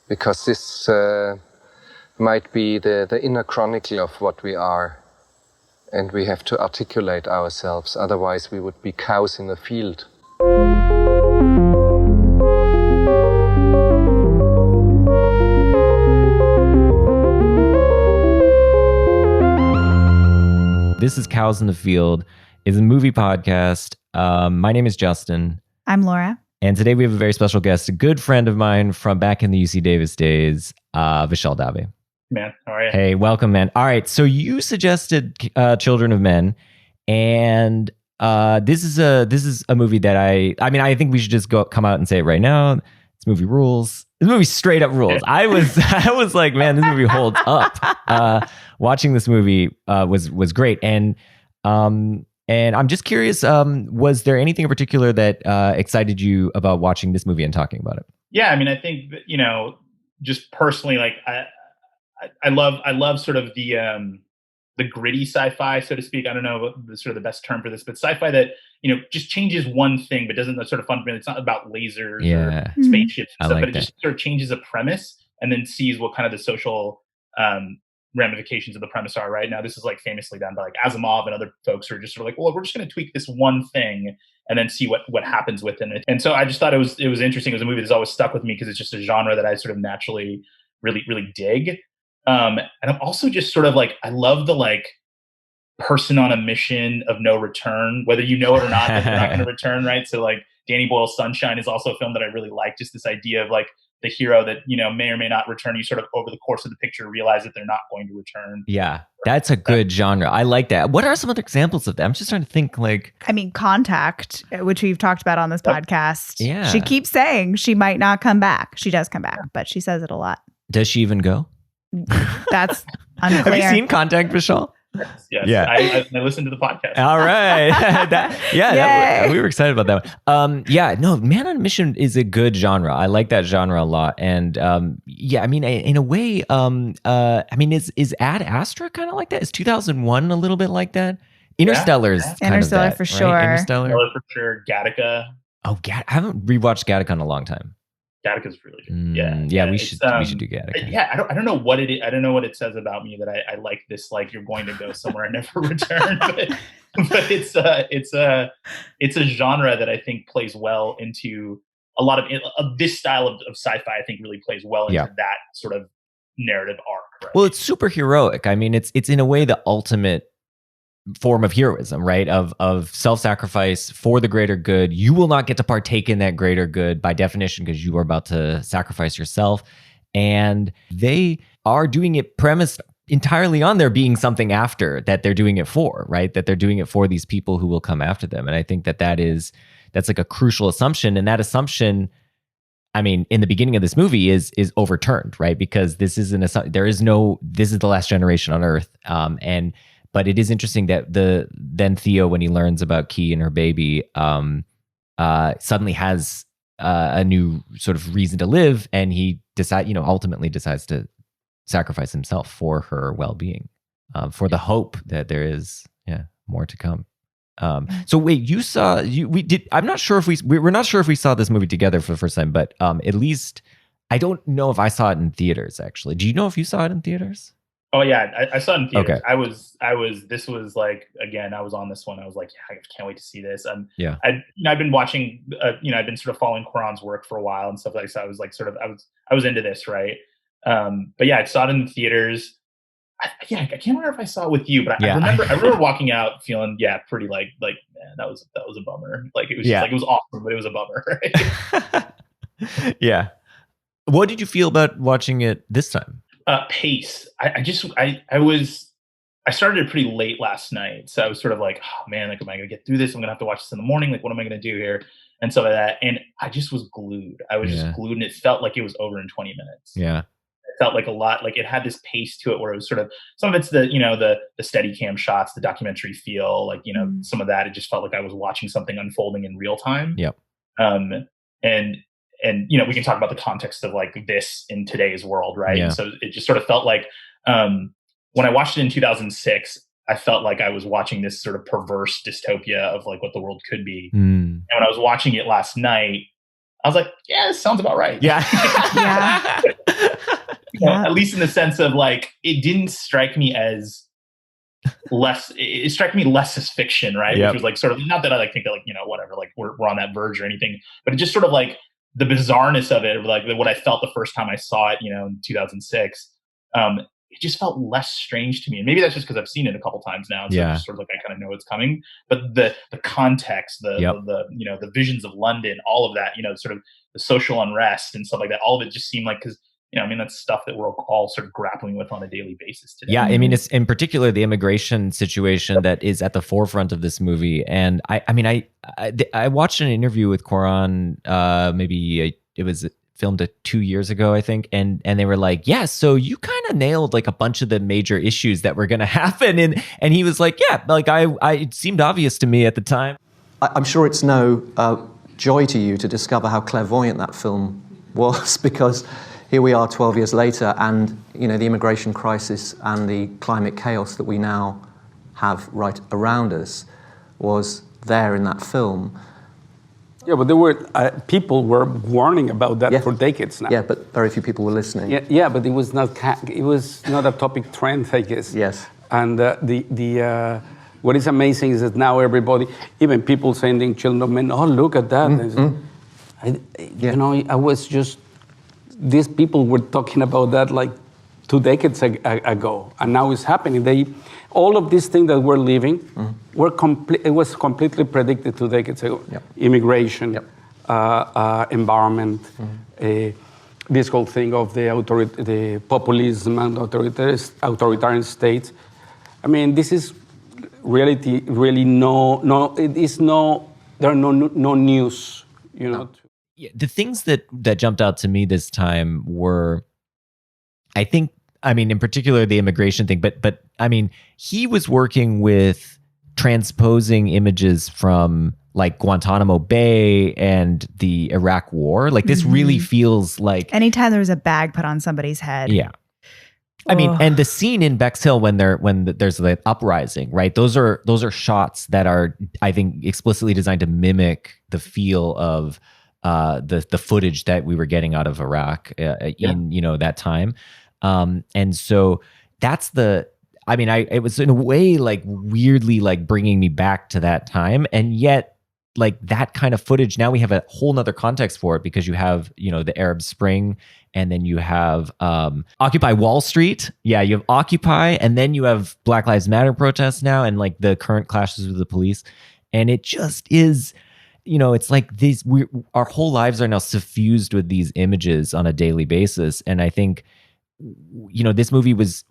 because this might be the inner chronicle of what we are, and we have to articulate ourselves, otherwise we would be cows in a field. This is Cows in the Field. It's a movie podcast. My name is Justin. I'm Laura. And today we have a very special guest, a good friend of mine from back in the UC Davis days, Vishal Dave. Man, how are you? Hey, welcome, man. All right, so you suggested Children of Men, and this is a movie that I think we should just come out and say it right now. This movie rules. This movie straight up rules. I was like, man, this movie holds up. Watching this movie was great, and I'm just curious. Was there anything in particular that excited you about watching this movie and talking about it? Yeah, I mean, I think that, just personally, like I love sort of the gritty sci-fi, so to speak. I don't know the sort of the best term for this, but sci-fi that just changes one thing, but doesn't sort of fundamentally. It's not about lasers or spaceships, and stuff, but it just sort of changes a premise and then sees what kind of the social ramifications of the premise are. Right now, this is like famously done by like Asimov and other folks who are just sort of like, well, we're just going to tweak this one thing and then see what happens within it. And so I just thought it was interesting. It was a movie that's always stuck with me because it's just a genre that I sort of naturally really dig. And I'm also just sort of like, I love the like person on a mission of no return, whether you know it or not, that they're not going to return, right? So like Danny Boyle's Sunshine is also a film that I really like. Just this idea of like the hero that, may or may not return. You sort of over the course of the picture realize that they're not going to return. Yeah, that's a good genre. I like that. What are some other examples of that? I'm just trying to think like... I mean, Contact, which we've talked about on this podcast. Yeah. She keeps saying she might not come back. She does come back, but she says it a lot. Does she even go? That's unclear. Have you seen Contact, Vishal? Yes. Yeah. I listened to the podcast. All right. We were excited about that one. Man on a Mission is a good genre. I like that genre a lot. And in a way, is Ad Astra kind of like that? Is 2001 a little bit like that? Interstellar is kind of that, for sure. Right? Interstellar for sure. Gattaca. Oh, I haven't rewatched Gattaca in a long time. Gattaca's really good. We should do Gattaca. Yeah, I don't know what it is. I don't know what it says about me that I like this. Like you're going to go somewhere and never return. But it's a genre that I think plays well into a lot of this style of sci-fi. I think really plays well into that sort of narrative arc. Right? Well, it's super heroic. I mean, it's in a way the ultimate form of heroism, right? Of self-sacrifice for the greater good. You will not get to partake in that greater good by definition because you are about to sacrifice yourself. And they are doing it premised entirely on there being something after that they're doing it for, right? That they're doing it for these people who will come after them. And I think that's like a crucial assumption. And that assumption, I mean, in the beginning of this movie is overturned, right? Because this is this is the last generation on Earth. But it is interesting that then Theo, when he learns about Key and her baby, suddenly has a new sort of reason to live, and he ultimately decides to sacrifice himself for her well-being, for the hope that there is more to come. So wait, I'm not sure if we're not sure if we saw this movie together for the first time, but at least I don't know if I saw it in theaters. Actually, do you know if you saw it in theaters? Oh yeah, I saw it in theaters. Okay. This was like, again, I was on this one. I was like, I can't wait to see this. I've been watching, I've been sort of following Cuarón's work for a while and stuff like that. So I was like, I was into this, right? But yeah, I saw it in the theaters. I can't remember if I saw it with you, but I remember walking out feeling, pretty like, man, that was a bummer. Like it was just like, it was awesome, but it was a bummer. Right? Yeah. What did you feel about watching it this time? Pace. I started it pretty late last night. So I was sort of like, oh man, like, am I going to get through this? I'm going to have to watch this in the morning. Like, what am I going to do here? And stuff like that. And I just was glued. I was just glued, and it felt like it was over in 20 minutes. Yeah. It felt like a lot, like it had this pace to it where it was sort of, some of it's the steady cam shots, the documentary feel, like, some of that, it just felt like I was watching something unfolding in real time. Yep. And we can talk about the context of like this in today's world, right? Yeah. And so it just sort of felt like when I watched it in 2006, I felt like I was watching this sort of perverse dystopia of like what the world could be. And when I was watching it last night, I was like, yeah, this sounds about right. Yeah. Yeah. Yeah. At least in the sense of like, it didn't strike me as it struck me less as fiction, right? Yep. Which was like sort of, not that I like think that like, whatever, like we're on that verge or anything, but it just sort of like the bizarreness of it, like what I felt the first time I saw it, in 2006. It just felt less strange to me. And maybe that's just because I've seen it a couple times now. And so Yeah. just sort of like I kind of know it's coming. But the context, Yep. the visions of London, all of that, sort of the social unrest and stuff like that, all of it just seemed like, because that's stuff that we're all sort of grappling with on a daily basis today. Yeah, I mean, it's in particular the immigration situation that is at the forefront of this movie. And I watched an interview with Cuarón, it was filmed 2 years ago, I think, and they were like, yeah, so you kind of nailed like a bunch of the major issues that were going to happen, and he was like, yeah, like it seemed obvious to me at the time. I'm sure it's no joy to you to discover how clairvoyant that film was, because here we are 12 years later, and the immigration crisis and the climate chaos that we now have right around us was there in that film. Yeah, but there were people were warning about that for decades now. Yeah, but very few people were listening. Yeah, but it was not a topic trend, I guess. Yes. And what is amazing is that now everybody, even people sending children, oh, look at that. I was just, these people were talking about that like 2 decades ago, and now it's happening. All of these things that we're living it was completely predicted 2 decades ago. Yep. Immigration, environment, this whole thing of the populism and authoritarian states. I mean, this is reality. Really, there are no news. Yeah, the things that jumped out to me this time were, in particular the immigration thing, but I mean, he was working with transposing images from like Guantanamo Bay and the Iraq War. Like this really feels like anytime there's a bag put on somebody's head. Yeah. I mean, and the scene in Bexhill when there's the uprising, right? Those are shots that are, I think, explicitly designed to mimic the feel of the footage that we were getting out of Iraq in that time. And so that's it was in a way like weirdly like bringing me back to that time. And yet like that kind of footage, now we have a whole nother context for it, because you have, the Arab Spring, and then you have Occupy Wall Street. Yeah, you have Occupy, and then you have Black Lives Matter protests now, and like the current clashes with the police. And it just is, it's like our whole lives are now suffused with these images on a daily basis. And I think, this movie was,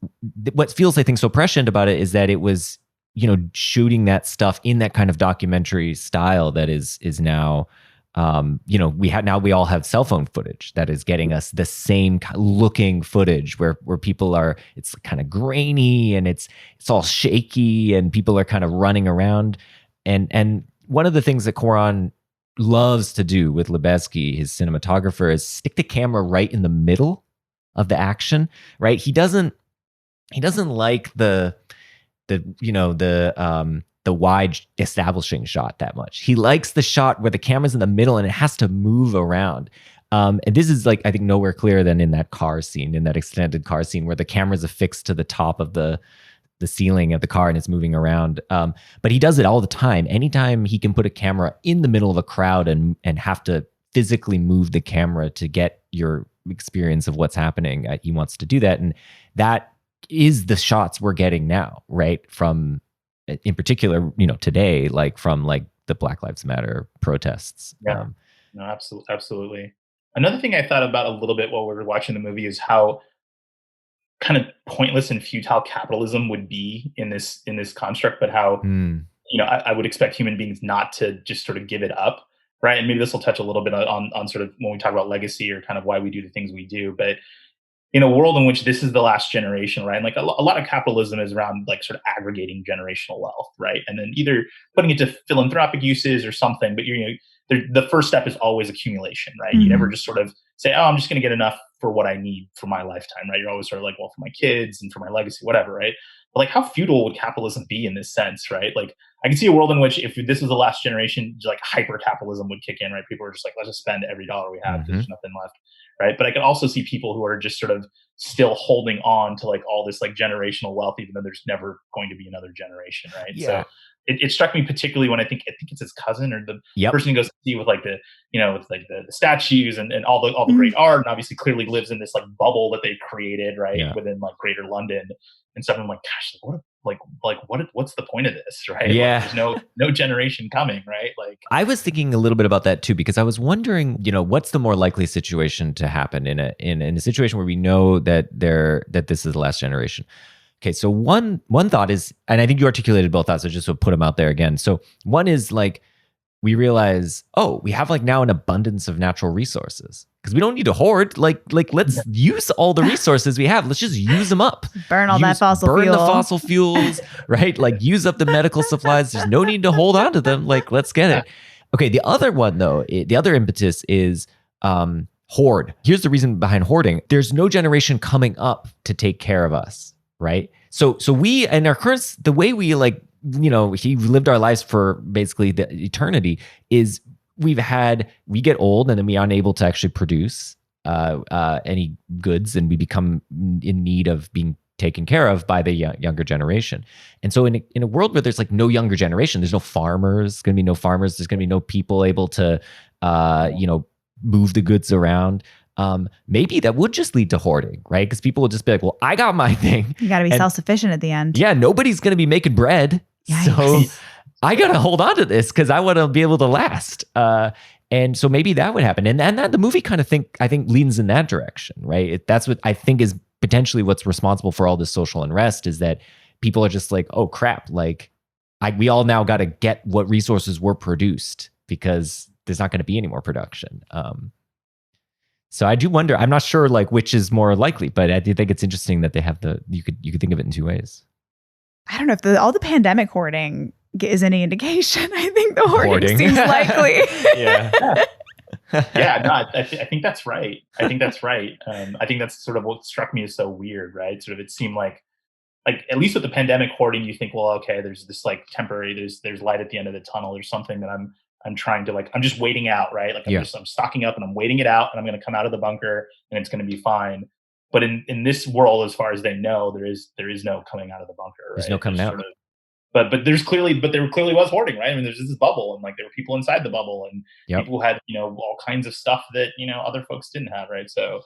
what feels, I think, so prescient about it is that it was, shooting that stuff in that kind of documentary style that is now, we all have cell phone footage that is getting us the same looking footage where people are, it's kind of grainy and it's all shaky and people are kind of running around. And one of the things that Cuarón loves to do with Lubezki, his cinematographer, is stick the camera right in the middle of the action, right? He doesn't like the wide establishing shot that much. He likes the shot where the camera's in the middle and it has to move around. And this is like, I think, nowhere clearer than in that car scene, in that extended car scene where the camera's affixed to the top of the ceiling of the car and it's moving around. But he does it all the time. Anytime he can put a camera in the middle of a crowd and have to physically move the camera to get your experience of what's happening, he wants to do that. And that is the shots we're getting now, right? From, in particular, today, like from like the Black Lives Matter protests. Yeah, no, absolutely. Another thing I thought about a little bit while we were watching the movie is how kind of pointless and futile capitalism would be in this construct, but how I would expect human beings not to just sort of give it up, right? And maybe this will touch a little bit on sort of when we talk about legacy or kind of why we do the things we do, but in a world in which this is the last generation, right? And like a lot of capitalism is around like sort of aggregating generational wealth, right? And then either putting it to philanthropic uses or something, but the first step is always accumulation, right? You never just sort of say, oh, I'm just going to get enough for what I need for my lifetime, right? You're always sort of like, well, for my kids and for my legacy, whatever, right? But like, how futile would capitalism be in this sense, right? Like, I can see a world in which if this was the last generation, like hyper capitalism would kick in, right? People are just like, let's just spend every dollar we have because there's nothing left, right? But I can also see people who are just sort of still holding on to like all this like generational wealth, even though there's never going to be another generation, right? Yeah. So it struck me particularly when I think it's his cousin or the Yep. person who goes to see with like the, with like the statues and all the great art, and obviously clearly lives in this like bubble that they created, right, within like Greater London and stuff. I'm like, gosh, what's the point of this, right? Yeah. Like, there's no generation coming, right? Like, I was thinking a little bit about that too, because I was wondering, what's the more likely situation to happen in a situation where we know that this is the last generation. Okay, so one thought is, and I think you articulated both thoughts, so just to put them out there again. So one is like, we realize, we have like now an abundance of natural resources because we don't need to hoard. Like let's use all the resources we have. Let's just use them up. Burn the fossil fuels, right? Like use up the medical supplies. There's no need to hold on to them. Like, let's get it. Okay, the other one though, the other impetus is hoard. Here's the reason behind hoarding. There's no generation coming up to take care of us. Right. So we, in our current, the way we like, he lived our lives for basically the eternity is we get old and then we are unable to actually produce any goods, and we become in need of being taken care of by the younger generation. And so in a world where there's like no younger generation, there's no farmers, going to be no farmers. There's going to be no people able to, move the goods around. Maybe that would just lead to hoarding, right? Because people will just be like, well, I got my thing. You got to be self-sufficient at the end. Yeah, nobody's going to be making bread. Yikes. So I got to hold on to this because I want to be able to last. And so maybe that would happen. And that the movie kind of I think leans in that direction, right? That's what I think is potentially what's responsible for all this social unrest, is that people are just like, oh crap, like we all now got to get what resources were produced because there's not going to be any more production. So I do wonder, I'm not sure like which is more likely, but I do think it's interesting that they have you could think of it in two ways. I don't know if all the pandemic hoarding is any indication. I think the hoarding seems likely. Yeah. No, I think that's right. I think that's sort of what struck me as so weird, right? Sort of, it seemed like at least with the pandemic hoarding, you think, well, okay, there's this like temporary, there's light at the end of the tunnel. There's something that I'm trying to I'm just waiting out, right? Like I'm stocking up and I'm waiting it out, and I'm going to come out of the bunker and it's going to be fine. But in this world, as far as they know, there is no coming out of the bunker. Right? There's no coming out. But there clearly was hoarding, right? I mean, there's this bubble, and like there were people inside the bubble, and people who had all kinds of stuff that other folks didn't have, right? So,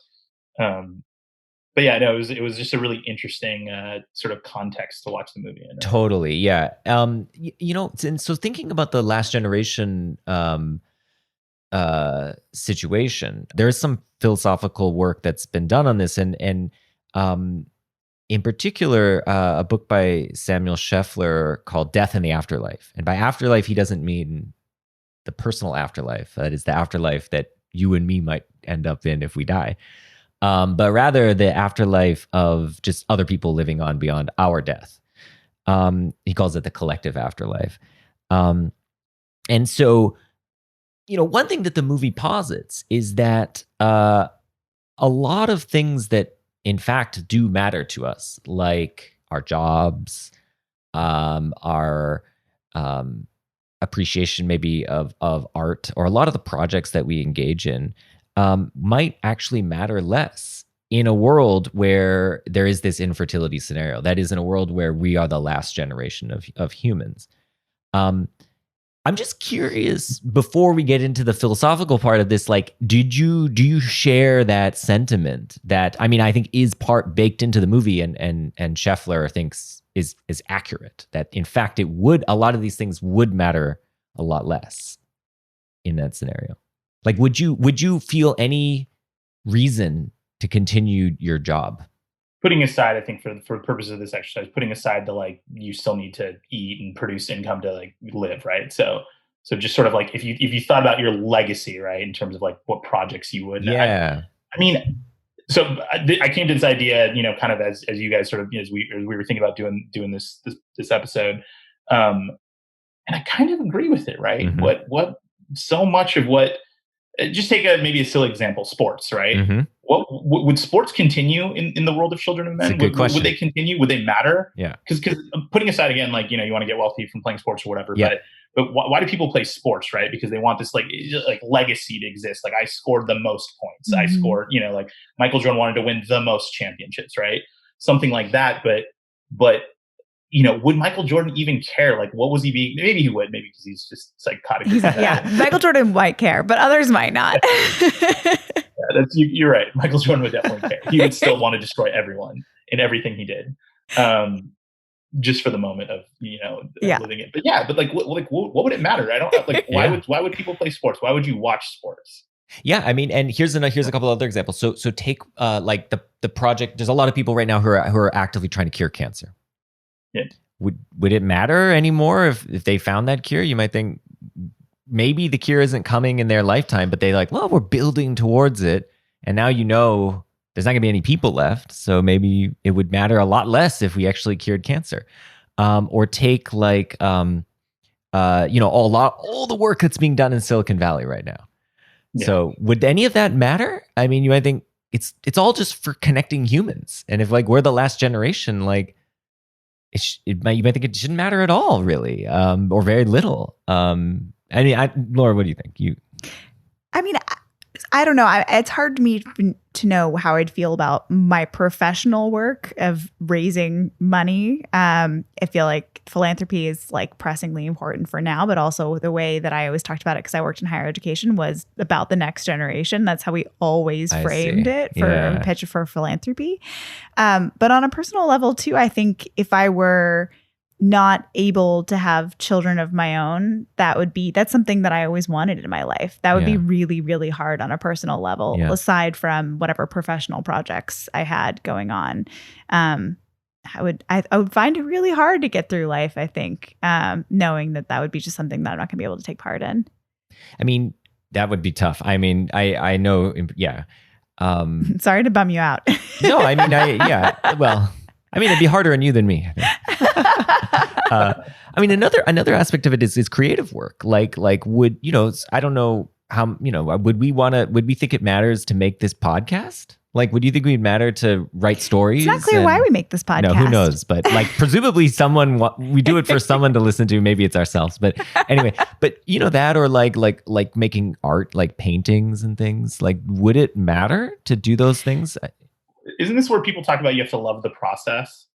but yeah, no, it was just a really interesting sort of context to watch the movie in. Right? Totally, yeah. And so thinking about the last generation situation, there's some philosophical work that's been done on this, and in particular, a book by Samuel Scheffler called Death and the Afterlife. And by afterlife, he doesn't mean the personal afterlife. That is the afterlife that you and me might end up in if we die. But rather the afterlife of just other people living on beyond our death. He calls it the collective afterlife. And so, one thing that the movie posits is that a lot of things that in fact do matter to us, like our jobs, our appreciation maybe of art, or a lot of the projects that we engage in, might actually matter less in a world where there is this infertility scenario. That is, in a world where we are the last generation of humans. I'm just curious, before we get into the philosophical part of this, like, do you share that sentiment that, I mean, I think is part baked into the movie, and Scheffler thinks is accurate, that in fact a lot of these things would matter a lot less in that scenario? Like, would you feel any reason to continue your job? Putting aside, I think for the purpose of this exercise, putting aside the like, you still need to eat and produce income to like live, right? So just sort of like, if you thought about your legacy, right, in terms of like what projects you would. Yeah. I mean, so I came to this idea, kind of as you guys sort of, as we were thinking about doing this episode, and I kind of agree with it, right? Mm-hmm. What so much of what. Just take maybe a silly example, sports, right? Mm-hmm. What would sports continue in the world of children and men? That's a good question. Would they continue? Would they matter? Yeah. Because putting aside again, like, you want to get wealthy from playing sports or whatever, yeah. but why do people play sports, right? Because they want this like legacy to exist. Like I scored the most points. I scored, like Michael Jordan wanted to win the most championships, right? Something like that. But would Michael Jordan even care? Like, what was he being? Maybe he would, maybe because he's just psychotic. Michael Jordan might care, but others might not. You're right. Michael Jordan would definitely care. He would still want to destroy everyone and everything he did. Just for the moment of living it, but what would it matter? I don't like why would people play sports? Why would you watch sports? Yeah, I mean, and here's a couple other examples. So take like the project. There's a lot of people right now who are actively trying to cure cancer. Yeah. Would it matter anymore if they found that cure? You might think maybe the cure isn't coming in their lifetime, but they we're building towards it, and now there's not going to be any people left, so maybe it would matter a lot less if we actually cured cancer. Or take all the work that's being done in Silicon Valley right now. Yeah. So would any of that matter? I mean, you might think it's all just for connecting humans, and if we're the last generation, you might think it shouldn't matter at all, really, or very little. Laura, what do you think? I don't know. It's hard to me to know how I'd feel about my professional work of raising money. I feel like philanthropy is pressingly important for now, but also the way that I always talked about it, because I worked in higher education, was about the next generation. That's how we always framed it for pitch for philanthropy. But on a personal level too, I think if I were not able to have children of my own, that's something that I always wanted in my life. That would be really, really hard on a personal level, aside from whatever professional projects I had going on. I would find it really hard to get through life, I think, knowing that would be just something that I'm not going to be able to take part in. I mean, that would be tough. I mean, I know, sorry to bum you out. No, I mean, well, I mean, it'd be harder on you than me, I think. I mean, another aspect of it is creative work. Would I don't know how would we think it matters to make this podcast? Would you think we'd matter to write stories? It's not clear why we make this podcast. No, who knows? But presumably we do it for someone to listen to. Maybe it's ourselves. But anyway, that, or making art, paintings and things. Would it matter to do those things? Isn't this where people talk about you have to love the process?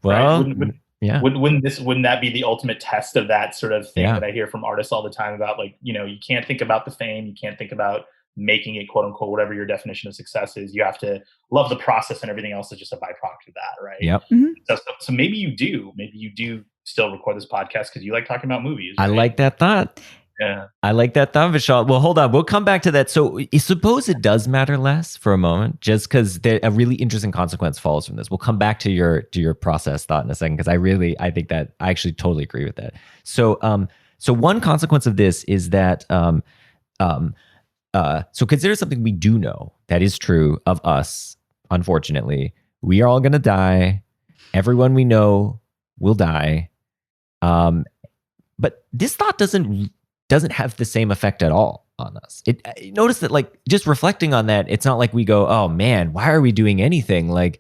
Well, right? Yeah. Wouldn't that be the ultimate test of that sort of thing that I hear from artists all the time about you can't think about the fame, you can't think about making it, quote unquote, whatever your definition of success is. You have to love the process, and everything else is just a byproduct of that, right? Yep. Mm-hmm. So maybe you do still record this podcast because you like talking about movies. Right? I like that thought. Yeah. I like that thought, Vishal. Well, hold on. We'll come back to that. So suppose it does matter less for a moment, just because a really interesting consequence follows from this. We'll come back to your process thought in a second, because I think that I actually totally agree with that. So one consequence of this is that so consider something we do know that is true of us. Unfortunately, we are all going to die. Everyone we know will die. But this thought doesn't have the same effect at all on us. Notice that, just reflecting on that, it's not like we go, oh man, why are we doing anything? Why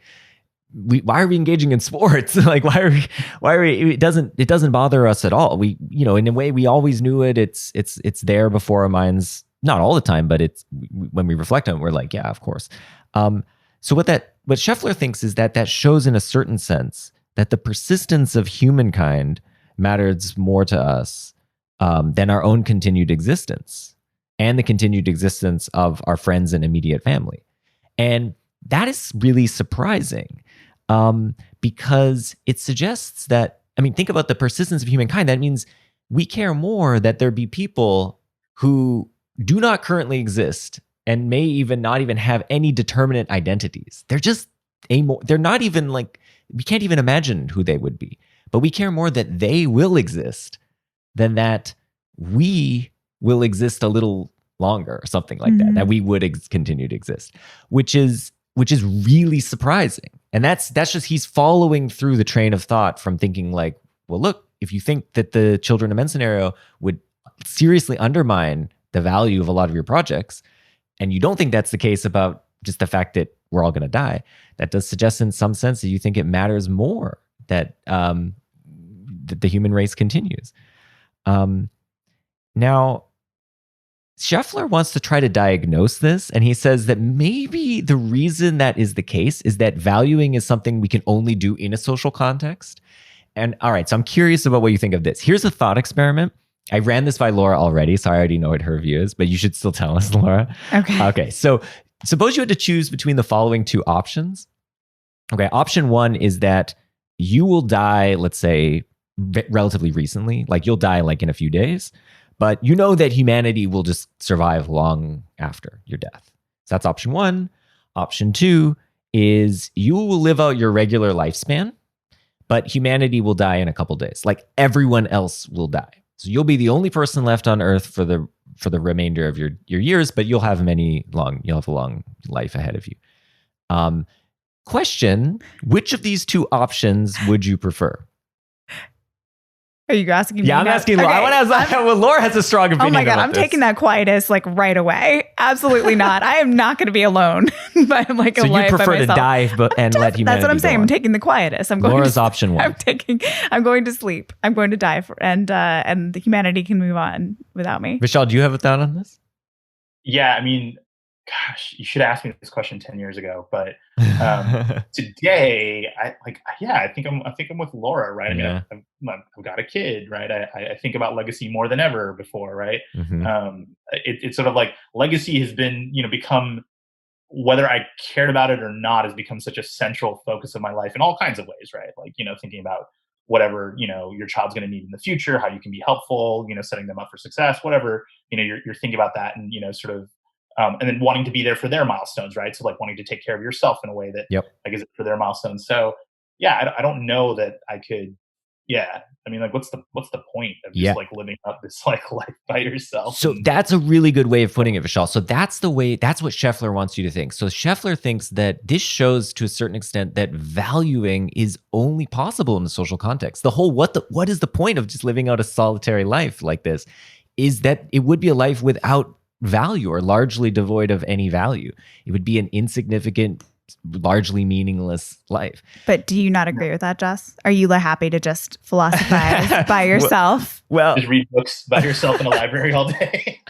are we engaging in sports? Why are we? It doesn't bother us at all. We, in a way, we always knew it. It's there before our minds, not all the time, but when we reflect on it, we're like, yeah, of course. So what Scheffler thinks is that shows in a certain sense that the persistence of humankind matters more to us than our own continued existence and the continued existence of our friends and immediate family. And that is really surprising because it suggests that, think about the persistence of humankind. That means we care more that there be people who do not currently exist and may even not even have any determinate identities. They're just they're not even we can't even imagine who they would be, but we care more that they will exist than that we will exist a little longer or something like that we would continue to exist, which is really surprising. And that's just, he's following through the train of thought from thinking well, look, if you think that the children of men scenario would seriously undermine the value of a lot of your projects, and you don't think that's the case about just the fact that we're all going to die, that does suggest in some sense that you think it matters more that the human race continues. Now, Scheffler wants to try to diagnose this, and he says that maybe the reason that is the case is that valuing is something we can only do in a social context. And all right, so I'm curious about what you think of this. Here's a thought experiment. I ran this by Laura already, so I already know what her view is, but you should still tell us, Laura. Okay, so suppose you had to choose between the following two options. Okay, option one is that you will die, let's say, relatively recently, like you'll die like in a few days, but you know that humanity will just survive long after your death. So that's option one. Option two is you will live out your regular lifespan, but humanity will die in a couple days. Like everyone else will die. So you'll be the only person left on Earth for the remainder of your years, but you'll have a long life ahead of you. Question, which of these two options would you prefer? Are you asking me? Yeah, I'm asking Laura. Okay. I want to ask, well, Laura has a strong opinion. Oh my God, about I'm this. taking that quietus like right away. Absolutely not. I am not going to be alone by like so a life you prefer by to myself. die and let humanity That's what I'm saying. go on. I'm taking the quietus. I'm going Laura's to, option one. I'm going to sleep. I'm going to die and the humanity can move on without me. Vishal, do you have a thought on this? Yeah, I mean, gosh, you should have asked me this question 10 years ago, but today, I think I'm with Laura, right? I mean, I've got a kid, right? I think about legacy more than ever before, right? Mm-hmm. It's sort of like legacy has been, become, whether I cared about it or not, has become such a central focus of my life in all kinds of ways, right? Like, thinking about whatever, your child's going to need in the future, how you can be helpful, setting them up for success, whatever, you're thinking about that and, sort of, and then wanting to be there for their milestones, right? So like wanting to take care of yourself in a way that like is for their milestones. So yeah, I don't know that I could. Yeah, I mean, like, what's the point of just like living up this like life by yourself? So that's a really good way of putting it, Vishal. So that's what Scheffler wants you to think. So Scheffler thinks that this shows to a certain extent that valuing is only possible in the social context. The whole what is the point of just living out a solitary life like this is that it would be a life without value or largely devoid of any value. It would be an insignificant, largely meaningless life. But do you not agree with that, Jess? Are you happy to just philosophize by yourself? Well, just read books by yourself in a library all day.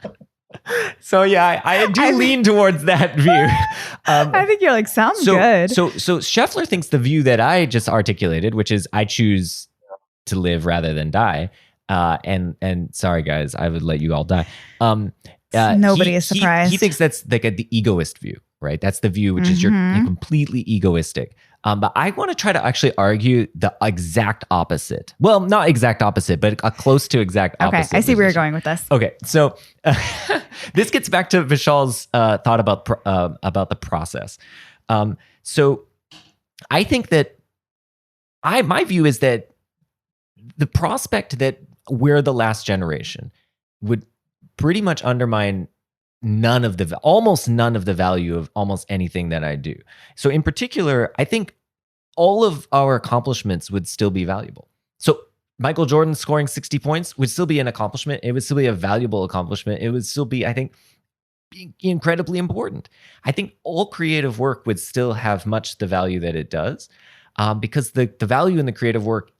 So yeah, I do lean towards that view. I think you're sounds good. So Scheffler thinks the view that I just articulated, which is I choose to live rather than die. And sorry guys, I would let you all die. Nobody is surprised. He thinks that's like the egoist view, right? That's the view, which is you're completely egoistic. But I want to try to actually argue the exact opposite. Well, not exact opposite, but a close to exact opposite. Okay, I see where you're going with this. Okay, so this gets back to Vishal's thought about the process. So I think that my view is that the prospect that we're the last generation would pretty much undermine almost none of the value of almost anything that I do. So in particular, I think all of our accomplishments would still be valuable. So Michael Jordan scoring 60 points would still be an accomplishment. It would still be a valuable accomplishment. It would still be, I think, incredibly important. I think all creative work would still have much the value that it does, because the value in the creative work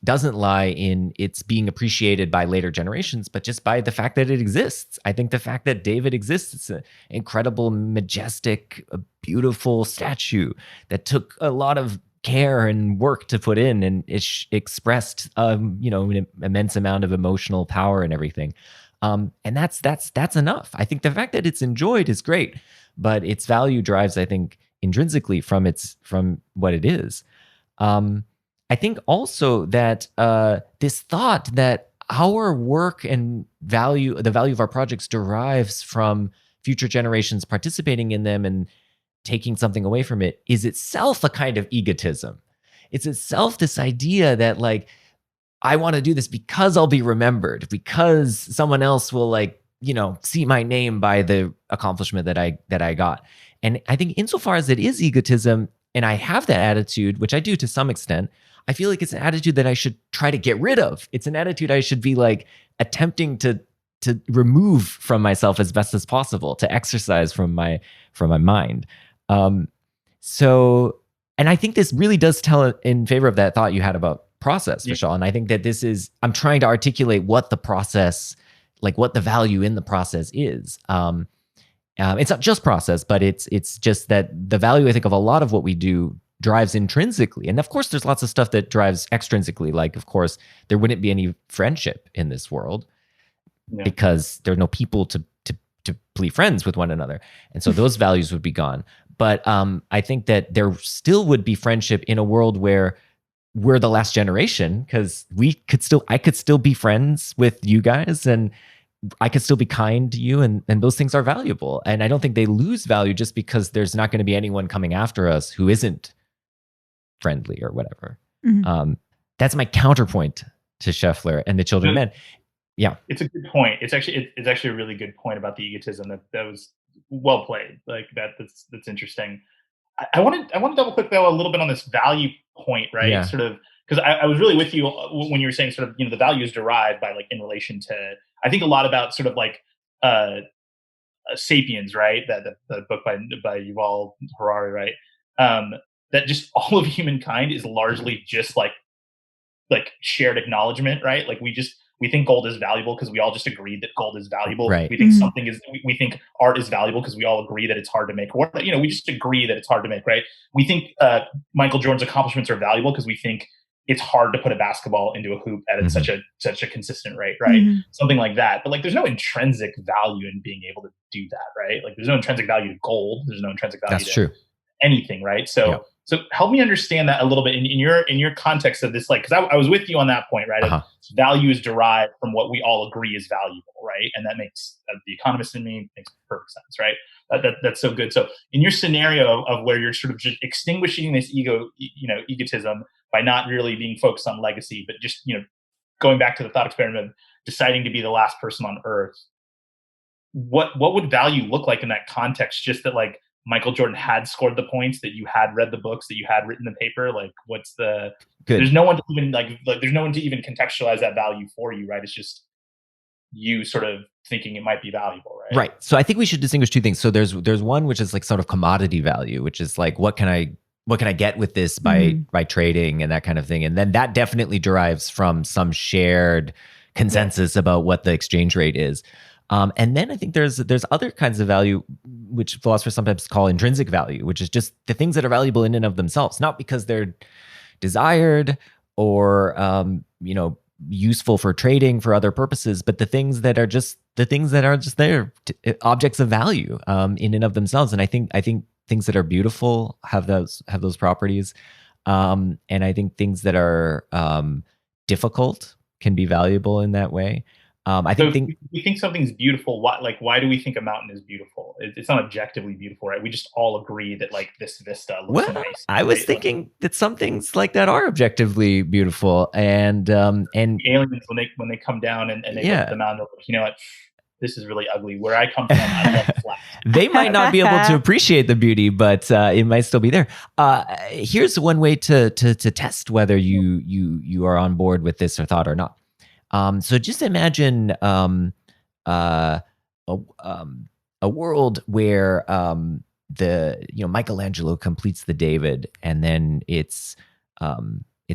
doesn't lie in its being appreciated by later generations, but just by the fact that it exists. I think the fact that David exists, it's an incredible, majestic, beautiful statue that took a lot of care and work to put in, and it expressed, an immense amount of emotional power and everything. And that's enough. I think the fact that it's enjoyed is great, but its value drives, I think, intrinsically from what it is. I think also that this thought that our work and the value of our projects derives from future generations participating in them and taking something away from it is itself a kind of egotism. It's itself this idea that I want to do this because I'll be remembered, because someone else will see my name by the accomplishment that I got. And I think insofar as it is egotism, and I have that attitude, which I do to some extent, I feel like it's an attitude that I should try to get rid of. It's an attitude I should be attempting to remove from myself as best as possible, to exercise from my mind. And I think this really does tell in favor of that thought you had about process, Vishal. And I think that I'm trying to articulate what the process, like what the value in the process is. It's not just process, but it's just that the value, I think, of a lot of what we do drives intrinsically. And of course, there's lots of stuff that drives extrinsically. Like, of course, there wouldn't be any friendship in this world because there are no people to be friends with one another. And so those values would be gone. But I think that there still would be friendship in a world where we're the last generation, because I could still be friends with you guys, and I could still be kind to you, and those things are valuable. And I don't think they lose value just because there's not going to be anyone coming after us who isn't friendly or whatever. Mm-hmm. That's my counterpoint to Scheffler and the Children of Men. Yeah, it's a good point. It's actually a really good point about the egotism. That was well played. Like that's interesting. I want to double click though a little bit on this value point, right? Yeah. Sort of, because I was really with you when you were saying sort of, the value is derived by, like, in relation to, I think a lot about sort of like Sapiens, right? The book by Yuval Harari, right? That just all of humankind is largely just like shared acknowledgement, right? Like we think gold is valuable because we all just agreed that gold is valuable. Right. We think we think art is valuable because we all agree that it's hard to make. Or, we just agree that it's hard to make, right? We think Michael Jordan's accomplishments are valuable because we think it's hard to put a basketball into a hoop at such a consistent rate, right? Mm-hmm. Something like that. But, like, there's no intrinsic value in being able to do that, right? Like, there's no intrinsic value to gold. There's no intrinsic value to anything, right? So help me understand that a little bit in your context of this, like, because I was with you on that point, right? Uh-huh. Value is derived from what we all agree is valuable, right? And that makes the economist in me makes perfect sense, right? That's so good. So in your scenario of where you're sort of just extinguishing this egotism by not really being focused on legacy, but just going back to the thought experiment of deciding to be the last person on Earth, what would value look like in that context? Just that, like, Michael Jordan had scored the points, that you had read the books, that you had written the paper. Like, what's the? Good. There's no one to even there's no one to even contextualize that value for you, right? It's just you sort of thinking it might be valuable, right? Right. So I think we should distinguish two things. So there's one which is like sort of commodity value, which is like what can I get with this by trading and that kind of thing, and then that definitely derives from some shared consensus about what the exchange rate is. And then I think there's other kinds of value, which philosophers sometimes call intrinsic value, which is just the things that are valuable in and of themselves, not because they're desired or useful for trading for other purposes, but the things that are just there, objects of value in and of themselves. And I think things that are beautiful have those properties, and I think things that are difficult can be valuable in that way. If we think something's beautiful, why do we think a mountain is beautiful? It's not objectively beautiful, right? We just all agree that, like, this vista looks nice. I was thinking that some things like that are objectively beautiful, and aliens when they come down and they look at the mountain, like, you know what? This is really ugly. Where I come from, I love flat. They might not be able to appreciate the beauty, but it might still be there. Here's one way to test whether you are on board with this or thought or not. So just imagine a world where Michelangelo completes the David, and then it's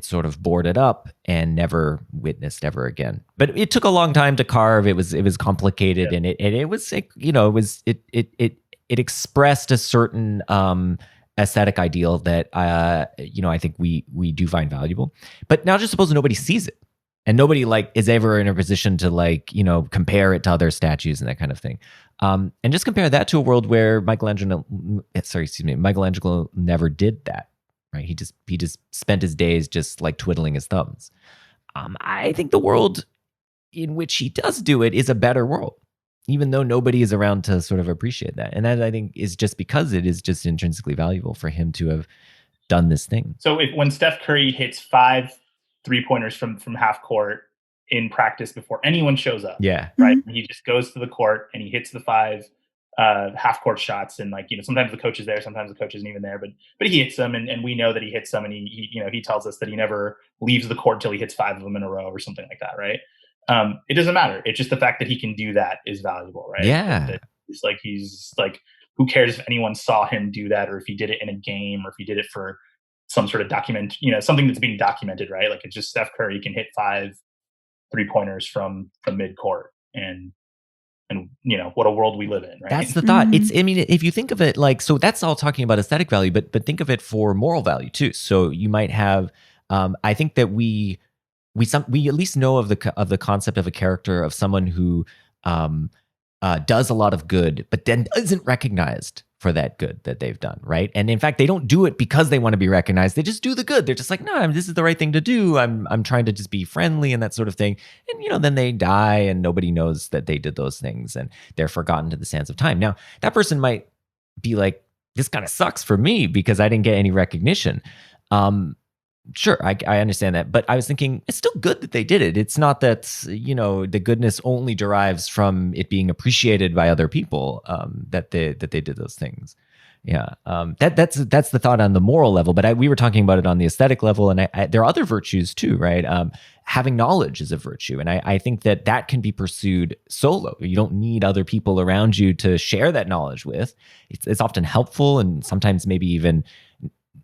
sort of boarded up and never witnessed ever again. But it took a long time to carve. It was complicated, and it expressed a certain aesthetic ideal that I think we do find valuable. But now just suppose nobody sees it. And nobody is ever in a position to compare it to other statues and that kind of thing. And just compare that to a world where Michelangelo never did that, right? He just spent his days just twiddling his thumbs. I think the world in which he does do it is a better world, even though nobody is around to sort of appreciate that. And that, I think, is just because it is just intrinsically valuable for him to have done this thing. So when Steph Curry hits 5 3-pointers from half court in practice before anyone shows up. Yeah. Right. Mm-hmm. He just goes to the court and he hits the 5 half court shots. And sometimes the coach is there, sometimes the coach isn't even there, but he hits them and we know that he hits them, and he tells us that he never leaves the court till he hits 5 of them in a row or something like that. Right. It doesn't matter. It's just the fact that he can do that is valuable. Right. Yeah. He's who cares if anyone saw him do that, or if he did it in a game, or if he did it for some sort of document, something that's being documented, right? Like it's just Steph Curry can hit 5 3-pointers from mid-court, and what a world we live in, right? That's the thought. If you think of it like, so that's all talking about aesthetic value, but think of it for moral value too. So you might have, I think that we at least know of the concept of a character of someone who does a lot of good, but then isn't recognized for that good that they've done, right? And in fact, they don't do it because they want to be recognized. They just do the good. They're just like, no, this is the right thing to do. I'm trying to just be friendly and that sort of thing. And then they die and nobody knows that they did those things and they're forgotten to the sands of time. Now, that person might be like, this kind of sucks for me because I didn't get any recognition. Sure, I understand that, but I was thinking it's still good that they did it. It's not that the goodness only derives from it being appreciated by other people, that they did those things. Yeah, that's the thought on the moral level. But we were talking about it on the aesthetic level, and there are other virtues too, right? Having knowledge is a virtue, and I think that can be pursued solo. You don't need other people around you to share that knowledge with. It's often helpful, and sometimes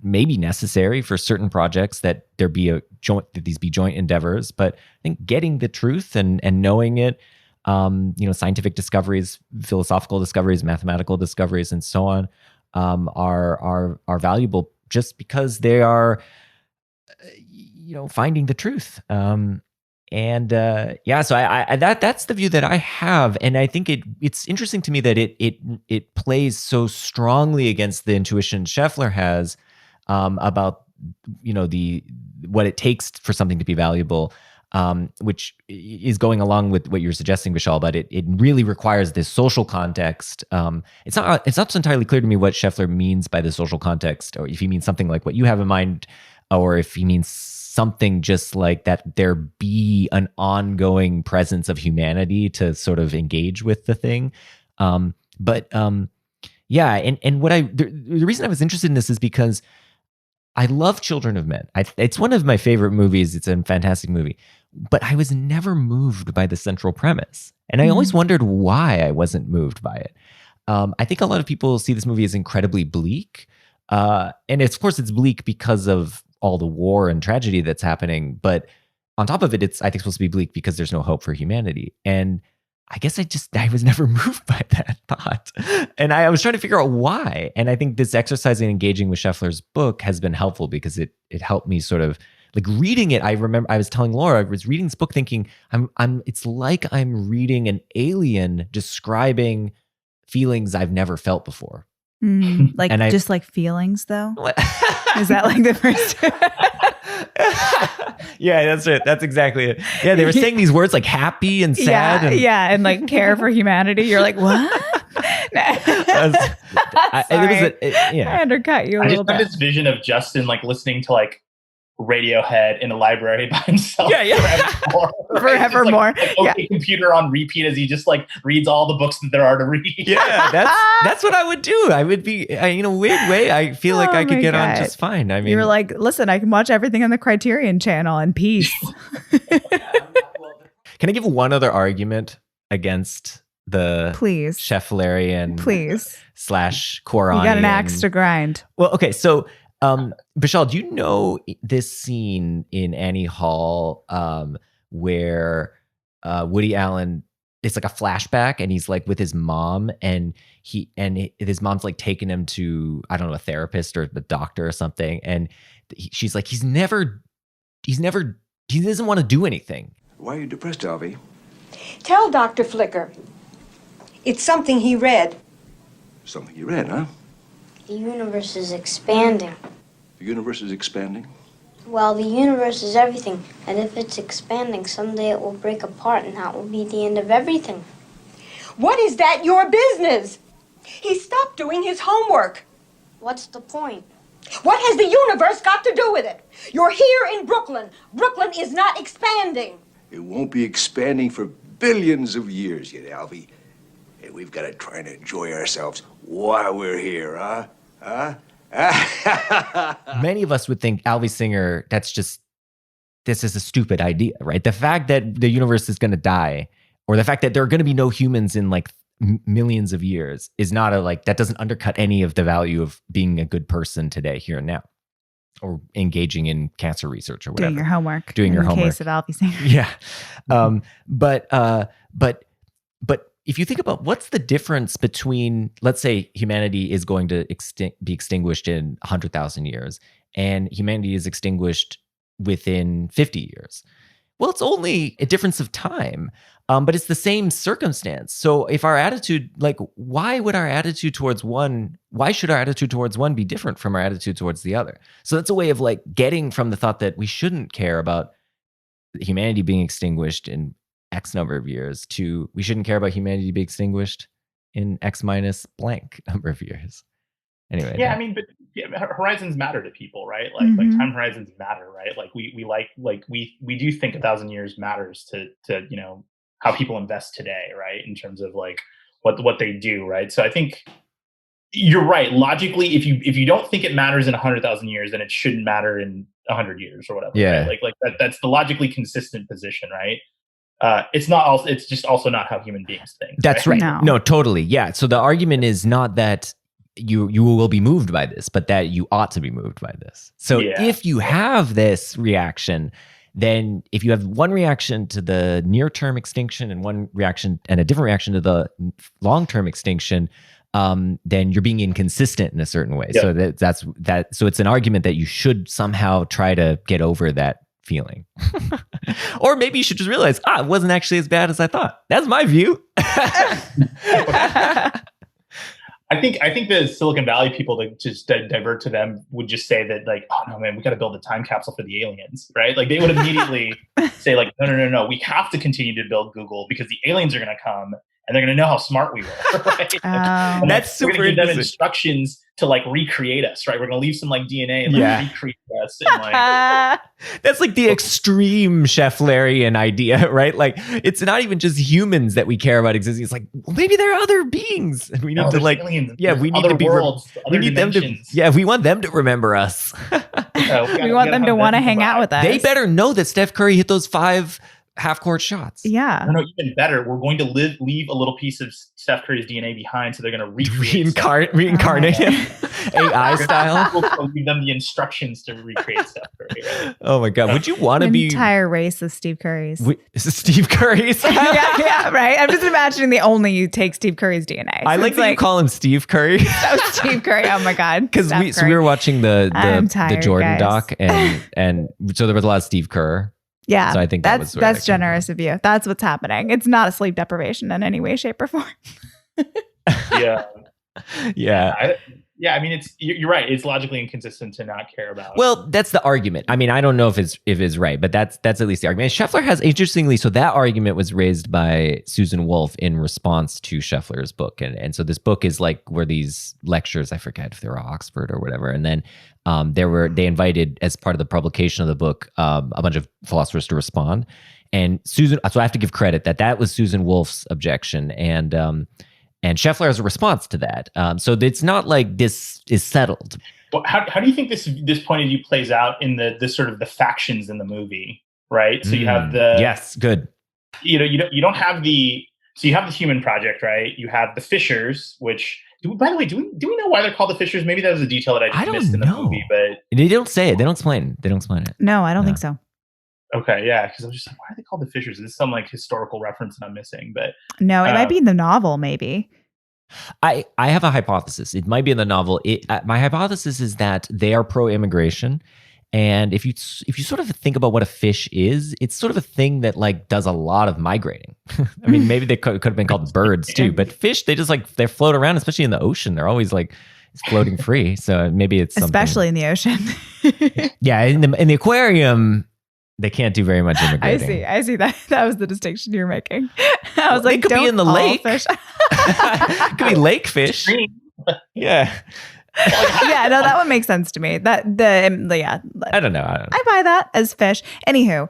maybe necessary for certain projects that these be joint endeavors. But I think getting the truth and knowing it, scientific discoveries, philosophical discoveries, mathematical discoveries, and so on, are valuable just because they are, finding the truth. So that's the view that I have, and I think it's interesting to me that it plays so strongly against the intuition Scheffler has. About what it takes for something to be valuable, which is going along with what you're suggesting, Vishal. But it really requires this social context. It's not entirely clear to me what Scheffler means by the social context, or if he means something like what you have in mind, or if he means something just like that there be an ongoing presence of humanity to sort of engage with the thing. And what the reason I was interested in this is because I love Children of Men. It's one of my favorite movies. It's a fantastic movie. But I was never moved by the central premise. And I always wondered why I wasn't moved by it. I think a lot of people see this movie as incredibly bleak. And of course, it's bleak because of all the war and tragedy that's happening. But on top of it, it's, I think, supposed to be bleak because there's no hope for humanity. And I guess I was never moved by that thought. And I was trying to figure out why. And I think this exercise in engaging with Scheffler's book has been helpful because it helped me sort of like reading it. I remember I was telling Laura, I was reading this book thinking it's like I'm reading an alien describing feelings I've never felt before. Just like feelings though? Is that like the first? Yeah, that's it. That's exactly it. Yeah, they were saying these words like happy and sad. And like care for humanity. You're like, what? I undercut you a little bit. I just have this vision of Justin like listening to like Radiohead in a library by himself. Forevermore. Like, computer on repeat as he just like reads all the books that there are to read. Yeah, that's what I would do. I would be in a weird way. I feel like I could get on just fine. I mean, you were like, listen, I can watch everything on the Criterion Channel in peace. Can I give one other argument against the Schefflerian / Cuarón? You got an axe to grind. Well, okay, so. Vishal, do you know this scene in Annie Hall where Woody Allen, it's like a flashback and he's like with his mom and his mom's like taking him to, I don't know, a therapist or the doctor or something. And she's like, he doesn't want to do anything. Why are you depressed, Alvy? Tell Dr. Flicker. It's something he read. Something you read, huh? The universe is expanding. The universe is expanding? Well, the universe is everything, and if it's expanding, someday it will break apart, and that will be the end of everything. What is that your business? He stopped doing his homework. What's the point? What has the universe got to do with it? You're here in Brooklyn. Brooklyn is not expanding. It won't be expanding for billions of years yet, Alvy. And we've got to try and enjoy ourselves while we're here, huh? Many of us would think Alvy Singer, this is a stupid idea, right? The fact that the universe is going to die, or the fact that there are going to be no humans in like millions of years is not that doesn't undercut any of the value of being a good person today, here and now. or engaging in cancer research or whatever. Doing your homework. Doing your homework. In case of Alfie. Yeah. But if you think about what's the difference between, let's say humanity is going to be extinguished in 100,000 years and humanity is extinguished within 50 years. Well, it's only a difference of time, but it's the same circumstance. So if our attitude, like, why should our attitude towards one be different from our attitude towards the other? So that's a way of like getting from the thought that we shouldn't care about humanity being extinguished in X number of years to we shouldn't care about humanity being extinguished in X minus blank number of years. Anyway. Yeah, I mean, but horizons matter to people, right? Like time horizons matter, right? Like we do think 1,000 years matters to how people invest today, right? In terms of like what they do, right? So I think you're right. Logically, if you don't think it matters in 100,000 years, then it shouldn't matter in 100 years or whatever. Yeah. Right? Like that's the logically consistent position, right? It's just also not how human beings think. That's right. No, totally. Yeah. So the argument is not that you will be moved by this, but that you ought to be moved by this. So if you have this reaction, then if you have one reaction to the near-term extinction and one reaction and a different reaction to the long-term extinction, then you're being inconsistent in a certain way. So that's that. So it's an argument that you should somehow try to get over that feeling. Or maybe you should just realize, it wasn't actually as bad as I thought. That's my view. I think the Silicon Valley people that just divert to them would just say that like, oh no, man, we got to build a time capsule for the aliens, right? Like they would immediately say like, no, we have to continue to build Google because the aliens are going to come and they're going to know how smart we were, right? And that's super we're going to give them instructions to like recreate us, right? We're going to leave some like DNA and like recreate us. And like, that's like the extreme Schefflerian idea, right? Like it's not even just humans that we care about existing. It's like, well, maybe there are other beings and we need to like, aliens, we need to be, worlds, we need dimensions. them to, we want them to remember us. We want them to want to hang out with us. They better know that Steph Curry hit those 5 half-court shots. Yeah. No, even better. We're going to leave a little piece of Steph Curry's DNA behind, so they're going to reincarnate him, AI style. We'll give them the instructions to recreate Steph Curry. Right? Oh my God! Would you want to be entire race of Steve Currys? Is it Steve Curry's? yeah, right. I'm just imagining you take Steve Curry's DNA. So I like that you call him Steve Curry. Steve Curry. Oh my God! Because we were watching the Jordan doc, and so there was a lot of Steve Kerr. Yeah, so I think that's generous of you. That's what's happening. It's not a sleep deprivation in any way, shape, or form. Yeah. Yeah. I mean, you're right. It's logically inconsistent to not care about. Well, that's the argument. I mean, I don't know if it's right, but that's at least the argument. And Scheffler has, interestingly, so that argument was raised by Susan Wolf in response to Scheffler's book, and so this book is like were these lectures. I forget if they were Oxford or whatever, and then they invited as part of the publication of the book a bunch of philosophers to respond, and Susan. So I have to give credit that was Susan Wolf's objection, and Scheffler has a response to that. So it's not like this is settled. Well, how do you think this point of view plays out in the sort of the factions in the movie, right? So you have yes, good. You don't have you have the Human Project, right? You have the Fishers, which by the way, do we know why they're called the Fishers? Maybe that was a detail that I missed in the movie, but they don't say it. They don't explain it. No, I don't think so. Okay, yeah, because I was just like, why are they called the Fishers? Is this some like historical reference that I'm missing? But no, it might be in the novel, maybe. I have a hypothesis. It might be in the novel. My hypothesis is that they are pro-immigration, and if you sort of think about what a fish is, it's sort of a thing that like does a lot of migrating. I mean, maybe they could have been called birds too, but fish they just like they float around, especially in the ocean. They're always like floating free. So maybe it's especially in the ocean. Yeah, in the aquarium. They can't do very much immigrating. I see that. That was the distinction you were making. I was like, it could be in the lake. Fish. It could be lake fish. Yeah. Yeah, no, that one makes sense to me. I don't know. I buy that as fish. Anywho,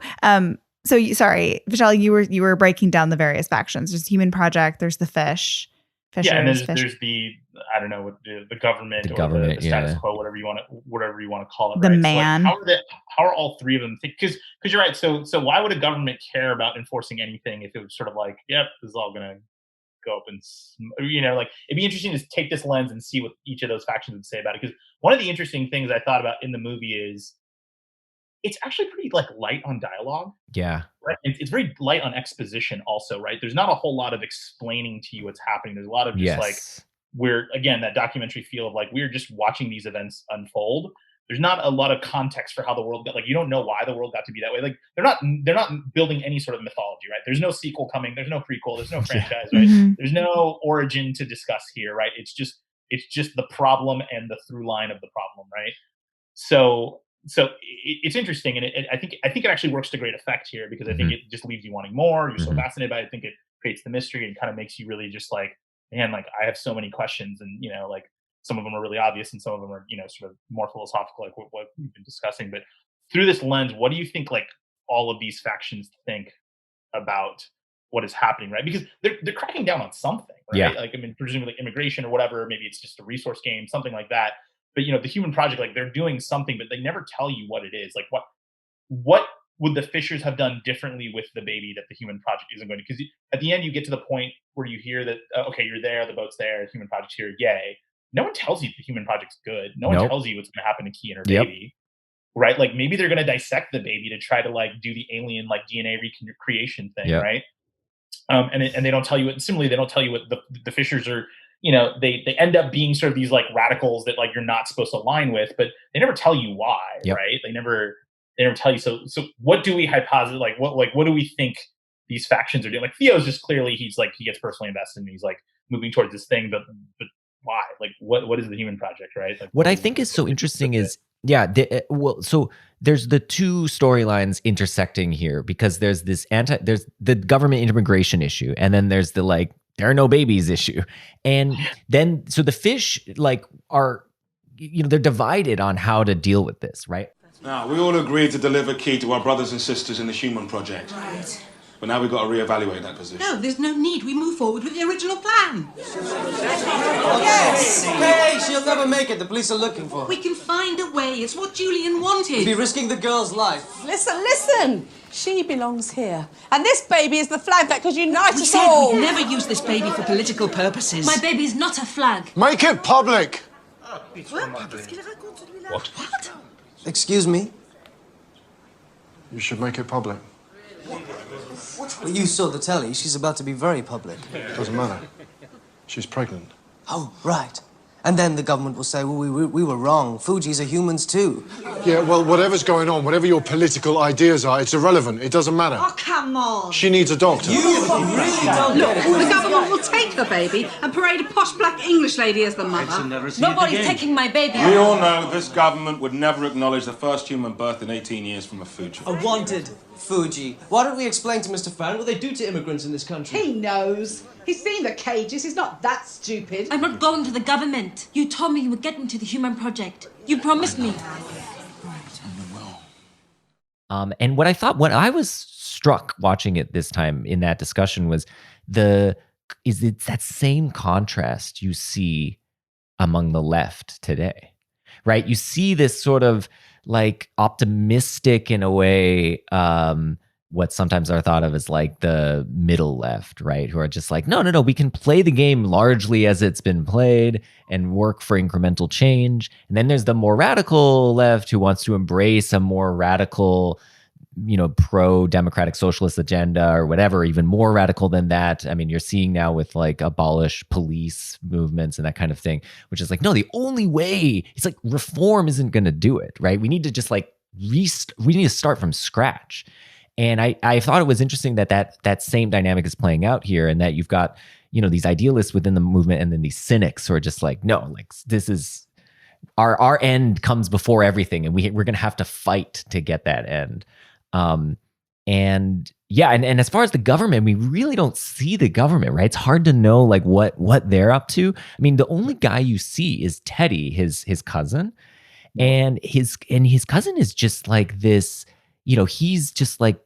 sorry, Vishal, you were breaking down the various factions. There's Human Project. There's the Fishers, and there's the I don't know what the government or the status quo, whatever you want to call it. The right? man. So like, how are all three of them? Because you're right. So why would a government care about enforcing anything if it was sort of like, yep, this is all gonna go up and, like, it'd be interesting to take this lens and see what each of those factions would say about it. Because one of the interesting things I thought about in the movie is it's actually pretty like light on dialogue. Yeah. Right. It's very light on exposition also, right? There's not a whole lot of explaining to you what's happening. There's a lot of just like, we're, again, that documentary feel of like, we're just watching these events unfold. There's not a lot of context for how the world got, like, you don't know why the world got to be that way. Like, they're not building any sort of mythology, right? There's no sequel coming. There's no prequel. There's no franchise, right? Mhm. There's no origin to discuss here, right? It's just the problem and the through line of the problem, right? So it's interesting, and I think it actually works to great effect here, because I think it just leaves you wanting more. You're so fascinated by it. I think it creates the mystery and kind of makes you really just like, man, like, I have so many questions, and like, some of them are really obvious and some of them are sort of more philosophical, like what we've been discussing. But through this lens, what do you think like all of these factions think about what is happening, right? Because they're cracking down on something, right? Yeah. Like, I mean, presumably immigration or whatever, maybe it's just a resource game, something like that. But the Human Project, like, they're doing something, but they never tell you what it is. Like, what would the Fishers have done differently with the baby that the Human Project isn't going to? Because at the end, you get to the point where you hear that, okay, you're there, the boat's there, the Human Project's here, yay. No one tells you the Human Project's good. No one tells you what's going to happen to Key and her baby, right? Like, maybe they're going to dissect the baby to try to like do the alien like DNA recreation thing, right? And they don't tell you it. Similarly, they don't tell you what the Fishers are. They end up being sort of these like radicals that like you're not supposed to align with, but they never tell you why, right? They never tell you. So what do we hypothesize? Like, what do we think these factions are doing? Like, Theo's just clearly he gets personally invested and he's like moving towards this thing, but why? Like, what is the Human Project, right? Like, what I think is so interesting is, so there's the two storylines intersecting here, because there's there's the government immigration issue, and then there's the like, there are no babies issue. And then, so the fish like are, they're divided on how to deal with this, right? Now, we all agreed to deliver Key to our brothers and sisters in the Human Project. Right. But now we've got to reevaluate that position. No, there's no need. We move forward with the original plan. Yes! Hey, she'll never make it. The police are looking for her. We can find a way. It's what Julian wanted. We'll be risking the girl's life. Listen. She belongs here. And this baby is the flag that could unite We us said all. we'd never use this baby for political purposes. My baby is not a flag. Make it public! What? Excuse me? You should make it public. Well, you saw the telly. She's about to be very public. Doesn't matter. She's pregnant. Oh, right. And then the government will say, well, we were wrong. Fuji's are humans too. Yeah, well, whatever's going on, whatever your political ideas are, it's irrelevant. It doesn't matter. Oh, come on. She needs a doctor. You really don't Look, get it. the government will take the baby and parade a posh black English lady as the mother. Nobody's taking my baby. We all know this government would never acknowledge the first human birth in 18 years from a Fuji. A wanted Fuji. Why don't we explain to Mr. Fan what they do to immigrants in this country? He knows. He's seen the cages. He's not that stupid. I'm not going to the government. You told me you would get me to the Human Project. You promised me. And what I was struck watching it this time in that discussion was it's that same contrast you see among the left today, right? You see this sort of like optimistic in a way, what sometimes are thought of as like the middle left, right? Who are just like, no, we can play the game largely as it's been played and work for incremental change. And then there's the more radical left who wants to embrace a more radical, pro-democratic socialist agenda or whatever, even more radical than that. I mean, you're seeing now with like abolish police movements and that kind of thing, which is like, no, the only way, it's like reform isn't going to do it, right? We need to just like, we need to start from scratch. And I thought it was interesting that same dynamic is playing out here, and that you've got, these idealists within the movement and then these cynics who are just like, no, like this is our end comes before everything, and we're going to have to fight to get that end. And as far as the government, we really don't see the government, right? It's hard to know like what they're up to. I mean, the only guy you see is Teddy, his cousin, and his cousin is just like this. He's just like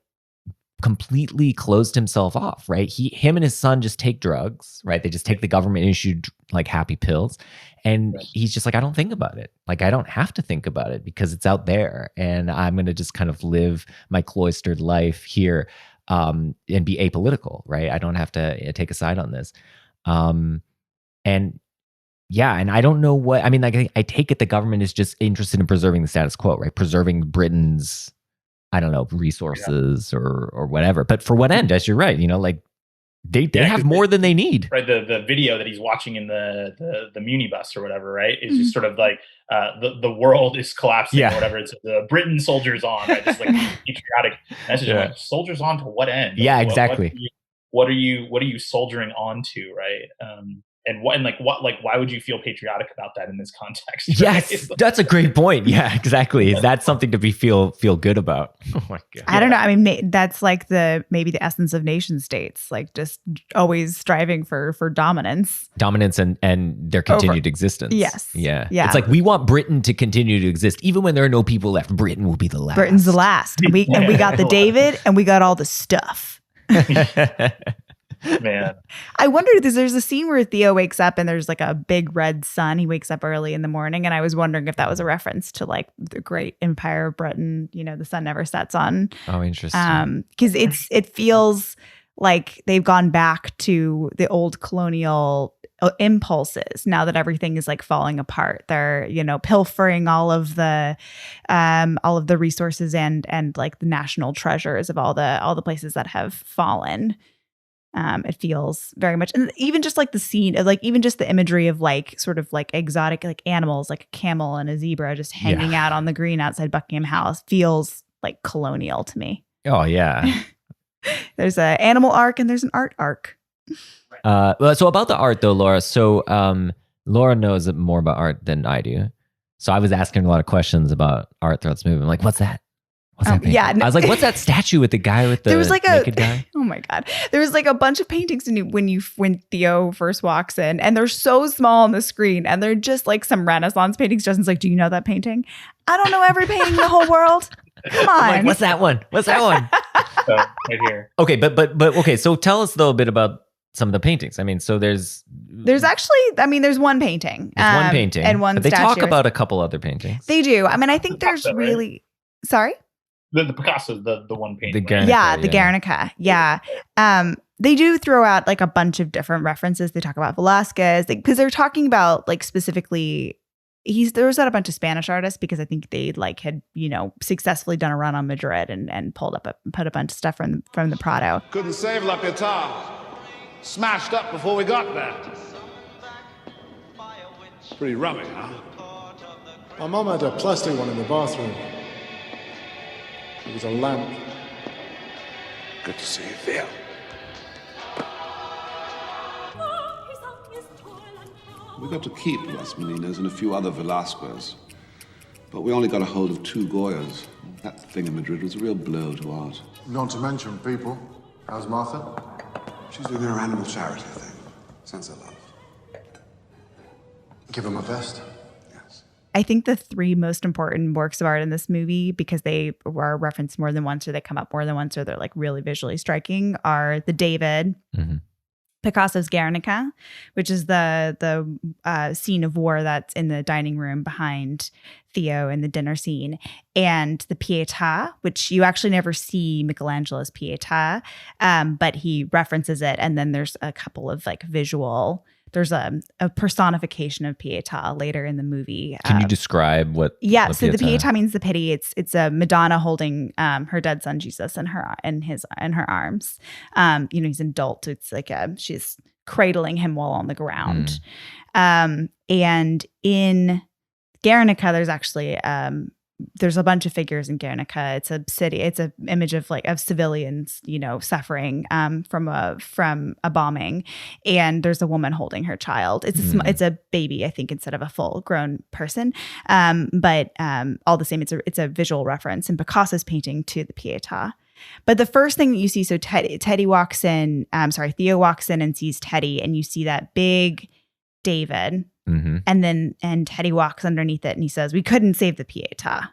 completely closed himself off, right? Him and his son just take drugs, right? They just take the government issued like happy pills. And he's just like, I don't think about it. Like, I don't have to think about it because it's out there. And I'm going to just kind of live my cloistered life here and be apolitical, right? I don't have to take a side on this. And yeah, and I don't know what, I mean, like, I take it the government is just interested in preserving the status quo, right? Preserving Britain's, I don't know, resources or whatever. But for what end? As you're right, you know, like they have more than they need. Right. The video that he's watching in the Muni bus or whatever, right, is just sort of like the world is collapsing or whatever. It's the Britain soldiers on, right? Just like patriotic message. I'm like, soldiers on to what end? Yeah, Like, exactly. What are you soldiering on to, right? And why would you feel patriotic about that in this context? Right? Yes, that's a great point. Yeah, exactly. Is that something to be feel good about? Oh my god. I don't know. I mean, that's like maybe the essence of nation states, like just always striving for dominance and their continued existence. Yes. Yeah. Yeah. It's like we want Britain to continue to exist, even when there are no people left. Britain will be the last. Britain's the last. And we got the David, and we got all the stuff. Man, I wondered, there's a scene where Theo wakes up and there's like a big red sun. He wakes up early in the morning, and I was wondering if that was a reference to like the great empire of Britain. You know, the sun never sets on. Oh, interesting. Because it feels like they've gone back to the old colonial impulses now that everything is like falling apart. They're, you know, pilfering all of the resources and like the national treasures of all the places that have fallen. It feels very much, and even just like the scene, like even just the imagery of like sort of like exotic like animals, like a camel and a zebra just hanging out on the green outside Buckingham House feels like colonial to me. Oh yeah. There's an animal arc and there's an art arc. Well, so about the art though, Laura. So Laura knows more about art than I do. So I was asking a lot of questions about art throughout this movie. I'm like, what's that? What's that painting? Yeah, I was like, what's that statue with the guy with the there was like naked guy? Oh my god, there was like a bunch of paintings when Theo first walks in, and they're so small on the screen, and they're just like some Renaissance paintings. Justin's like, do you know that painting? I don't know every painting in the whole world. Come on, like, what's that one? What's that one? Right here. Okay, but okay. So tell us though a bit about some of the paintings. I mean, so there's actually, I mean, there's one painting. There's one painting and one. But they statue. talk about a couple other paintings. They do. I mean, I think there's Picasso, really. Right? Sorry. The Picasso, the one painting. The Guernica, yeah, the Guernica. Yeah. They do throw out like a bunch of different references. They talk about Velázquez because they're talking about like specifically. There was a bunch of Spanish artists because I think they like had, you know, successfully done a run on Madrid and put a bunch of stuff from the Prado. Couldn't save La Pietà. Smashed up before we got there. Pretty rummy, huh? My mum had a plastic one in the bathroom. It was a lamp. Good to see you, Theo. We got to keep Las Meninas and a few other Velasquez, but we only got a hold of 2 Goyas. That thing in Madrid was a real blow to art. Not to mention people. How's Martha? She's doing her animal charity thing. Sense of love. Give her my best. I think the 3 most important works of art in this movie, because they are referenced more than once or they come up more than once or they're like really visually striking, are the David, Picasso's Guernica, which is the scene of war that's in the dining room behind Theo in the dinner scene, and the Pietà, which you actually never see Michelangelo's Pietà, but he references it. And then there's a couple of like there's a personification of Pietà later in the movie. Can you describe what? Yeah, what so the Pietà means the pity. It's a Madonna holding her dead son Jesus in her arms. You know, he's an adult. It's like she's cradling him while on the ground. And in Guernica, there's actually there's a bunch of figures in Guernica. It's a city. It's an image of civilians, you know, suffering from a bombing, and there's a woman holding her child. It's a baby, I think, instead of a full grown person. But all the same, it's a visual reference in Picasso's painting to the Pietà. But the first thing that you see, so Theo walks in and sees Teddy, and you see that big David. And Teddy walks underneath it and he says, "We couldn't save the Pietà,"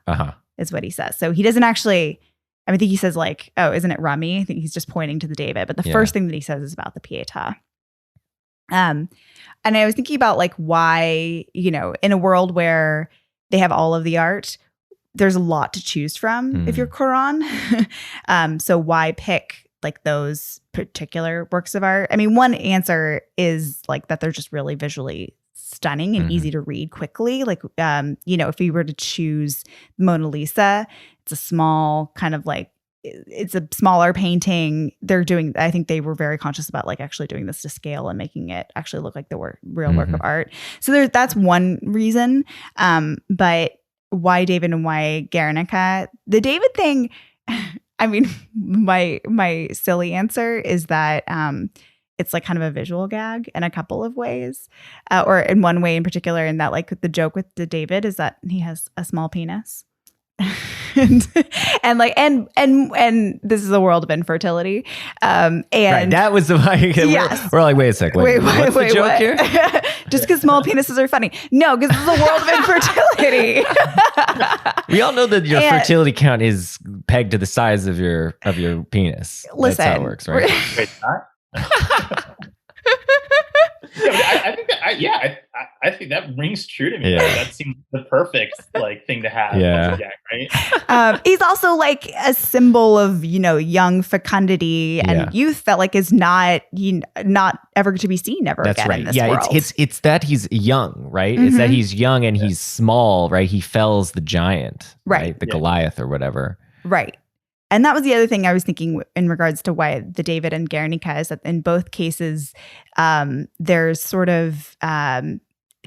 is what he says. So he doesn't actually, I think he says like, "Oh, isn't it rummy?" I think he's just pointing to the David. But the first thing that he says is about the Pietà. And I was thinking about like why, you know, in a world where they have all of the art, there's a lot to choose from if you're Cuarón. So why pick like those particular works of art? I mean, one answer is like that they're just really visually stunning and easy to read quickly. Like, if you were to choose Mona Lisa, it's a small kind of like, it's a smaller painting. I think they were very conscious about like actually doing this to scale and making it actually look like the real work of art. So that's one reason. But why David and why Guernica? The David thing, I mean, my silly answer is that it's like kind of a visual gag in a couple of ways, or in one way in particular, in that like the joke with the David is that he has a small penis. and this is a world of infertility. And right, that was the yes. we're like, wait a sec, what's the joke what? here? Just because small penises are funny. No, because this is a world of infertility. We all know that your fertility count is pegged to the size of your penis. Listen, that's how it works, right? Wait, I think that rings true to me. Yeah. Like, that seems the perfect like thing to have. Yeah. Right. He's also like a symbol of young fecundity and youth that like is not ever to be seen ever That's again right. in this world. It's that he's young, right? It's that he's young and he's small, right? He fells the giant, right? The Goliath or whatever. Right. And that was the other thing I was thinking in regards to why the David and Guernica is that in both cases, there's sort of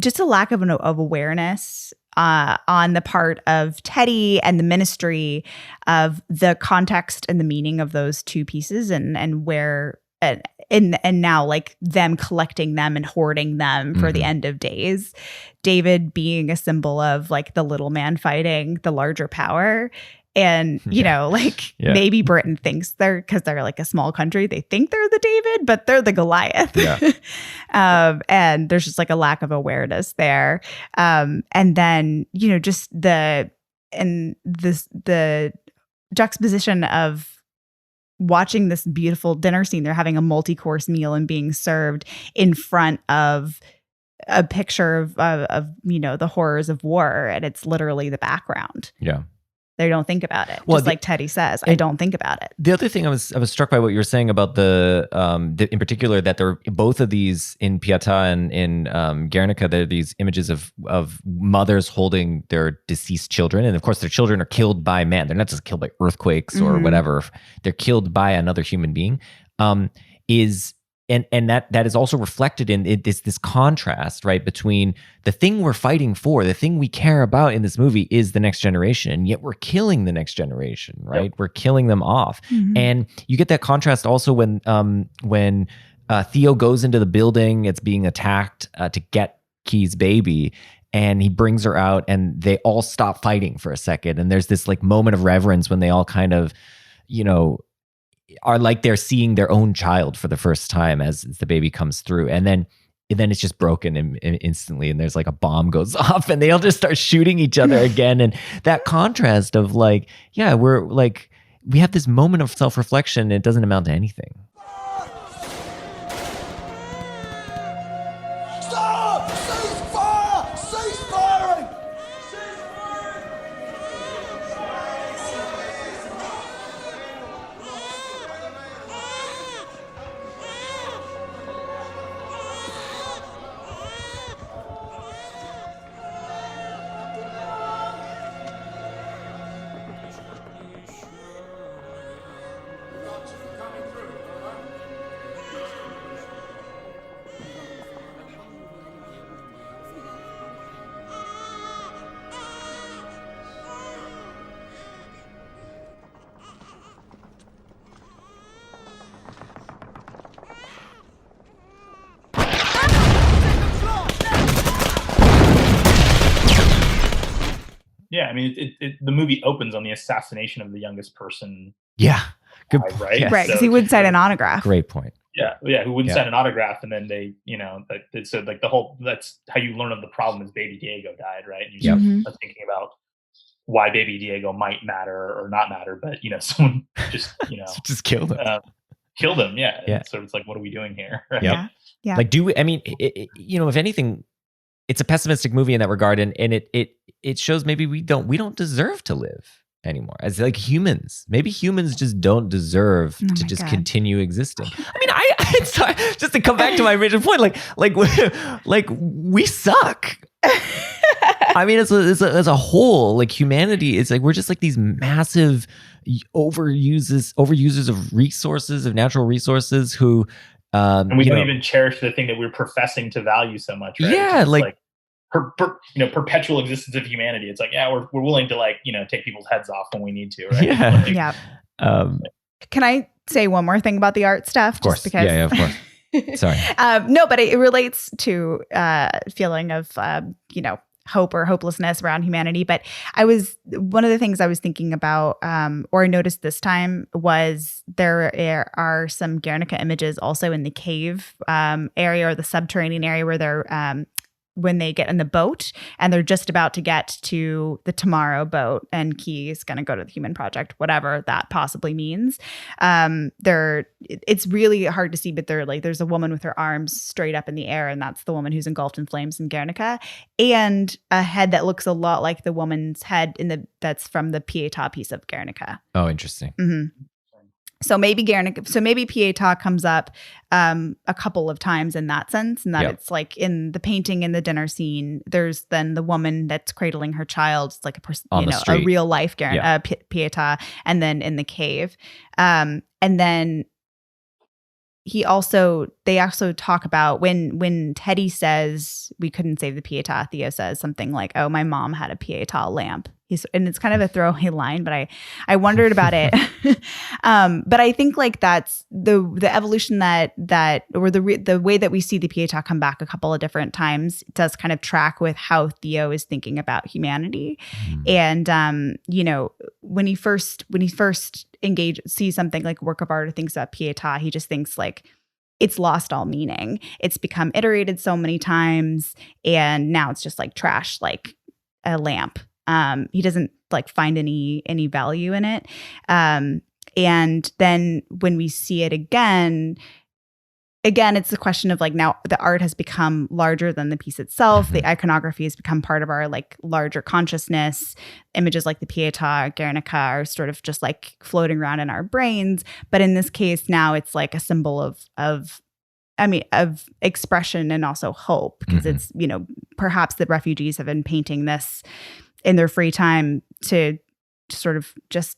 just a lack of awareness on the part of Teddy and the ministry of the context and the meaning of those two pieces and where and now like them collecting them and hoarding them for the end of days. David being a symbol of like the little man fighting the larger power. And, maybe Britain thinks because they're like a small country, they think they're the David, but they're the Goliath. Yeah. And there's just like a lack of awareness there. And then, just the juxtaposition of watching this beautiful dinner scene. They're having a multi-course meal and being served in front of a picture of the horrors of war. And it's literally the background. Yeah. They don't think about it. Well, just like Teddy says, I don't think about it. The other thing I was struck by what you were saying about the in particular that there both of these in Pietà and in Guernica, there are these images of mothers holding their deceased children, and of course their children are killed by man. They're not just killed by earthquakes or whatever. They're killed by another human being. And that is also reflected in this contrast, right, between the thing we're fighting for, the thing we care about in this movie is the next generation, and yet we're killing the next generation, right? Yep. We're killing them off. And you get that contrast also when Theo goes into the building, it's being attacked to get Key's baby, and he brings her out, and they all stop fighting for a second, and there's this like moment of reverence when they all kind of, are like they're seeing their own child for the first time as the baby comes through. And then it's just broken instantly. And there's like a bomb goes off and they all just start shooting each other again. And that contrast of like, we're like, we have this moment of self-reflection and it doesn't amount to anything. Stop! Cease fire! Cease firing! Yeah, I mean, the movie opens on the assassination of the youngest person. Yeah, good point. Right, Yes. Right, because he would sign an autograph. Great point. Yeah, who wouldn't sign an autograph, and then they, so like the whole, that's how you learn of the problem is baby Diego died, right? And you start thinking about why baby Diego might matter or not matter, but someone just just killed him. Killed him, yeah. So it's like, what are we doing here? Right? Yeah. Like, if anything, it's a pessimistic movie in that regard, and it shows maybe we don't deserve to live anymore as like humans. Maybe humans just don't deserve to just continue existing. I mean, it's just to come back to my original point, like we suck. I mean, as a whole, like humanity, it's like we're just like these massive overusers of resources, of natural resources, who and we don't even cherish the thing that we're professing to value so much, right? Yeah, like perpetual existence of humanity. It's like, yeah, we're willing to like, take people's heads off when we need to, right? Yeah. Yeah. Can I say one more thing about the art stuff? Of course. Just because, yeah, of course. Sorry. No, but it relates to feeling of hope or hopelessness around humanity. But one of the things I was thinking about, or I noticed this time, was there are some Guernica images also in the cave area or the subterranean area where they're when they get in the boat and they're just about to get to the Tomorrow boat and Key is going to go to the Human Project, whatever that possibly means. It's really hard to see, but there's a woman with her arms straight up in the air, and that's the woman who's engulfed in flames in Guernica, and a head that looks a lot like the woman's head that's from the Pietà piece of Guernica. Oh, interesting. Mm-hmm. So maybe Pietà comes up a couple of times in that sense, and that it's like in the painting in the dinner scene, there's then the woman that's cradling her child. It's like a real life Pietà, and then in the cave, and then they also talk about when Teddy says we couldn't save the Pietà, Theo says something like, "Oh, my mom had a Pietà lamp." And it's kind of a throwaway line, but I wondered about it. But I think like that's the evolution that or the way that we see the Pietà come back a couple of different times does kind of track with how Theo is thinking about humanity. And when he first sees something like a work of art or thinks about Pietà, he just thinks like it's lost all meaning. It's become iterated so many times, and now it's just like trash, like a lamp. He doesn't like find any value in it. And then when we see it again, it's a question of like, now the art has become larger than the piece itself. The iconography has become part of our like larger consciousness. Images like the Pietà, Guernica are sort of just like floating around in our brains. But in this case, now it's like a symbol of expression and also hope, because it's, perhaps the refugees have been painting this in their free time to sort of just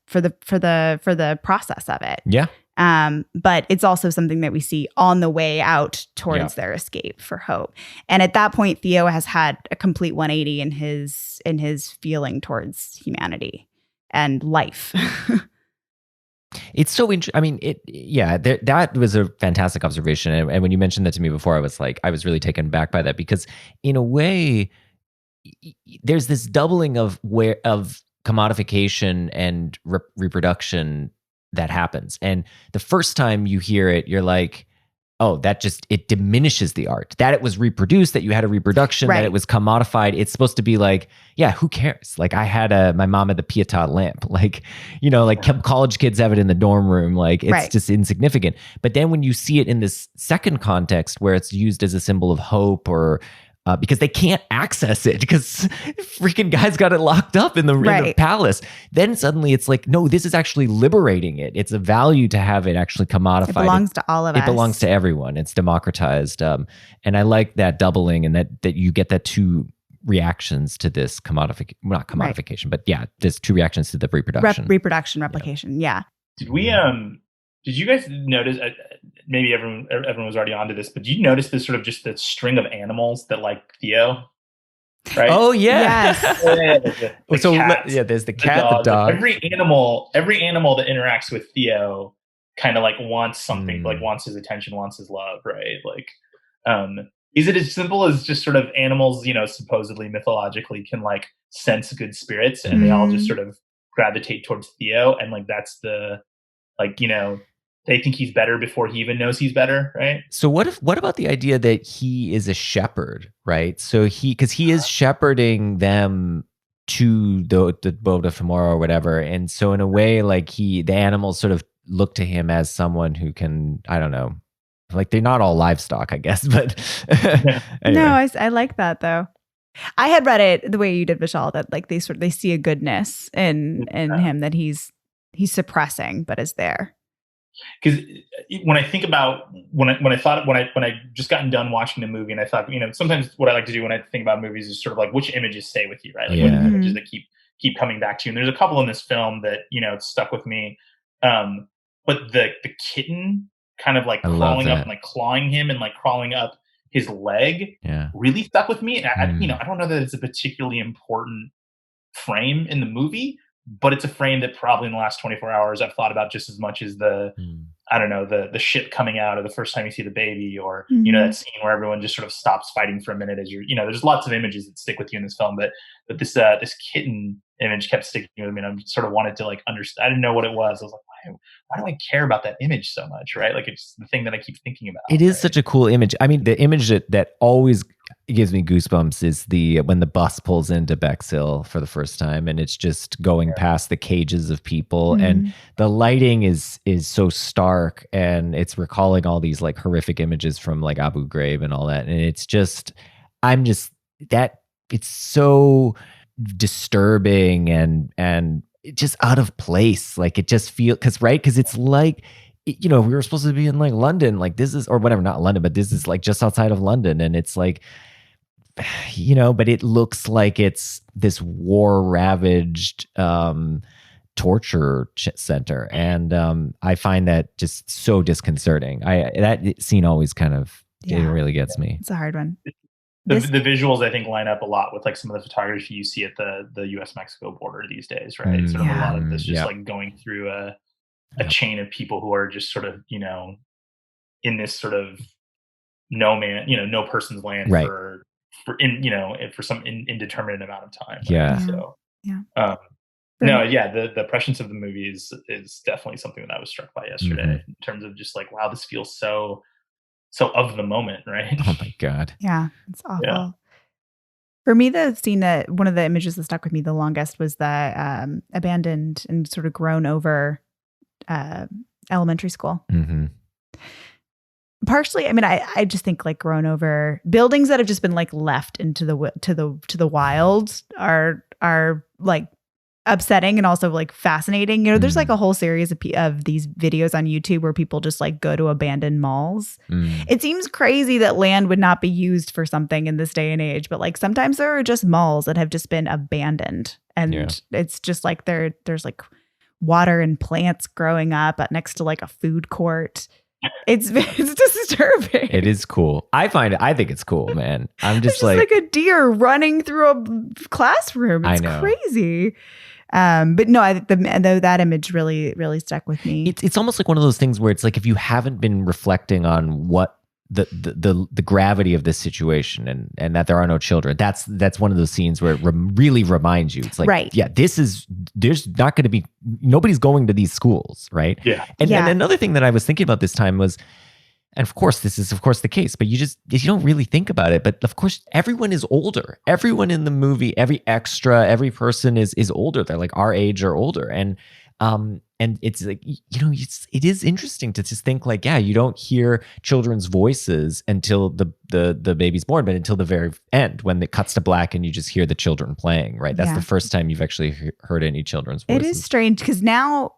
for the process of it. Yeah. But it's also something that we see on the way out towards their escape for hope. And at that point, Theo has had a complete 180 in his feeling towards humanity and life. It's so interesting. I mean, that was a fantastic observation. And when you mentioned that to me before, I was really taken back by that, because in a way, there's this doubling of commodification and reproduction that happens. And the first time you hear it, you're like, oh, it diminishes the art. That it was reproduced, that you had a reproduction, that it was commodified. It's supposed to be like, yeah, who cares? Like my mom had the Pietà lamp. Like, college kids have it in the dorm room. Like it's just insignificant. But then when you see it in this second context where it's used as a symbol of hope, or because they can't access it because freaking guys got it locked up in the palace. Then suddenly it's like, no, this is actually liberating it. It's a value to have it actually commodified. It belongs to all of us. It belongs to everyone. It's democratized. And I like that doubling, and that you get that two reactions to this not commodification, but there's two reactions to the reproduction. Replication. Yeah. Did you guys notice, maybe everyone was already onto this, but did you notice this sort of just the string of animals that like Theo? Right? Oh, yeah. Yes. There's the cat, the dog. Every animal that interacts with Theo kind of like wants something, like wants his attention, wants his love, right? Like, is it as simple as just sort of animals, supposedly mythologically can like sense good spirits, and they all just sort of gravitate towards Theo, and like that's they think he's better before he even knows he's better, right? So what about the idea that he is a shepherd, right? So because he is shepherding them to the boat of tomorrow or whatever, and so in a way, like the animals sort of look to him as someone who can, I don't know, like they're not all livestock, I guess, but anyway. No, I like that though. I had read it the way you did, Vishal, that like they see a goodness in him that he's suppressing, but is there. Because when I think about when I just gotten done watching the movie, and I thought, sometimes what I like to do when I think about movies is sort of like which images stay with you, right? Like what images that keep coming back to you. And there's a couple in this film that stuck with me. But the kitten kind of like crawling up and like clawing him and like crawling up his leg really stuck with me. And I don't know that it's a particularly important frame in the movie, but it's a frame that probably in the last 24 hours I've thought about just as much as the ship coming out, or the first time you see the baby, or that scene where everyone just sort of stops fighting for a minute as you're there's lots of images that stick with you in this film, but this kitten image kept sticking with me, and I sort of wanted to like understand. I didn't know what it was. I was like, why do I care about that image so much, right? Like it's the thing that I keep thinking about. It is such a cool image. I mean, the image that always gives me goosebumps is when the bus pulls into Bexhill for the first time, and it's just going past the cages of people, and the lighting is so stark, and it's recalling all these like horrific images from like Abu Ghraib and all that, and it's just it's so disturbing and just out of place. Like it just feels because it's like we were supposed to be in like London, like this is, or whatever, not London, but this is like just outside of London, and it's like but it looks like it's this war ravaged torture center, and I find that just so disconcerting. That scene always kind of it really gets me. It's a hard one. The visuals, I think, line up a lot with like some of the photography you see at the U.S.-Mexico border these days, right? Sort of a lot of this just like going through a chain of people who are just sort of in this sort of no person's land for some indeterminate amount of time. Right? Yeah. So the prescience of the movie is definitely something that I was struck by yesterday in terms of just like, wow, this feels so of the moment, right? Oh my God. Yeah, it's awful. Yeah. For me, the scene that one of the images that stuck with me the longest was the abandoned and sort of grown over elementary school. Mm-hmm. Partially, I mean, I just think like grown over buildings that have just been like left into the wild are like upsetting and also like fascinating. There's like a whole series of these videos on YouTube where people just like go to abandoned malls. It seems crazy that land would not be used for something in this day and age, but like sometimes there are just malls that have just been abandoned, and it's just like there's like water and plants growing up next to like a food court. It's disturbing. It is cool. I think it's cool, man. I'm just like a deer running through a classroom. It's crazy. But no, that image really, really stuck with me. It's almost like one of those things where it's like if you haven't been reflecting on what the gravity of this situation and that there are no children, that's one of those scenes where it really reminds you. It's like, there's not going to be, nobody's going to these schools, right? Yeah. And another thing that I was thinking about this time was, and of course, this is the case, but you don't really think about it. But of course, everyone is older. Everyone in the movie, every extra, every person is older. They're like our age or older. And it's like, it is interesting to just think like, you don't hear children's voices until the baby's born, but until the very end when it cuts to black and you just hear the children playing, right? That's the first time you've actually heard any children's voices. It is strange because now,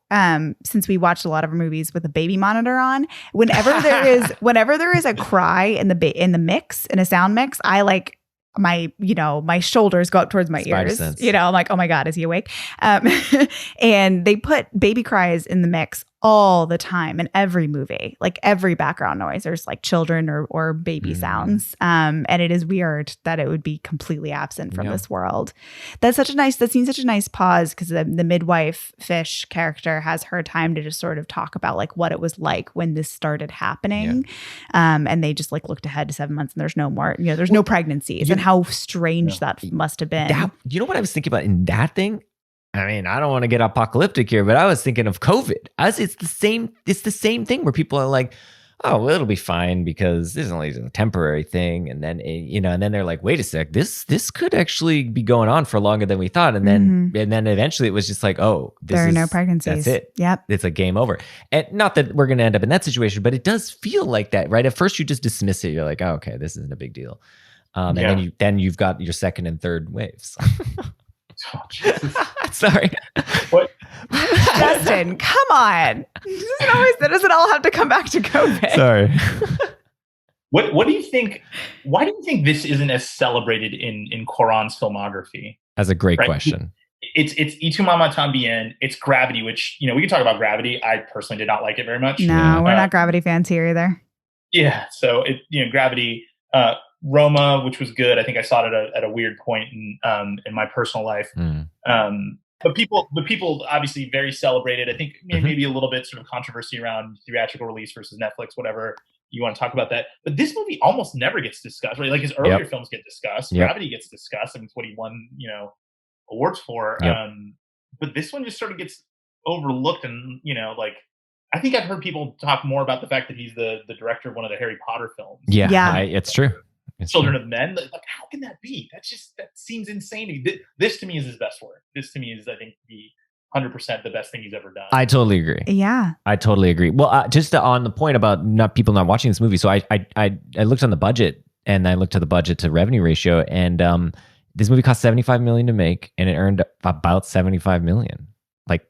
since we watched a lot of our movies with a baby monitor on, whenever there is a cry in the mix, in a sound mix, I like my shoulders go up towards my ears. Sense. I'm like, oh my God, is he awake? And they put baby cries in the mix all the time in every movie, like every background noise. There's like children or baby sounds. And it is weird that it would be completely absent from this world. That seems such a nice pause because the midwife Fish character has her time to just sort of talk about like what it was like when this started happening. And they just like looked ahead to 7 months and there's no more, there's no pregnancies and how strange that must have been. You know what I was thinking about in that thing? I mean, I don't want to get apocalyptic here, but I was thinking of COVID. It's the same thing where people are like, oh, well, it'll be fine because this is only a temporary thing. And then, and then they're like, wait a sec, this could actually be going on for longer than we thought. And then, and then eventually it was just like, oh, there are no pregnancies. That's it. Yep. It's a game over. And not that we're going to end up in that situation, but it does feel like that, right? At first you just dismiss it. You're like, oh, okay, this isn't a big deal. And then you've got your second and third waves. Oh, Jesus. Sorry. What? Justin, come on. That doesn't all have to come back to COVID. Sorry. What do you think? Why do you think this isn't as celebrated in Cuarón's filmography? That's a great question. It's Y Tu Mamá También. It's Gravity, which, we can talk about Gravity. I personally did not like it very much. No, we're not Gravity fans here either. Yeah. So Gravity, Roma, which was good. I think I saw it at a weird point in my personal life. But people obviously very celebrated. I think maybe a little bit sort of controversy around theatrical release versus Netflix, whatever you want to talk about that. But this movie almost never gets discussed, right? Like his earlier films get discussed. Gravity gets discussed. I mean, it's what he won, awards for. But this one just sort of gets overlooked. And, I think I've heard people talk more about the fact that he's the director of one of the Harry Potter films. It's true. Children of Men. Like, how can that be? That seems insane. This to me is his best work. This to me is, I think, the 100% the best thing he's ever done. I totally agree. Yeah, I totally agree. Well, just on the point about people not watching this movie. So I looked on the budget, and I looked at the budget to revenue ratio, and this movie cost $75 million to make, and it earned about $75 million, like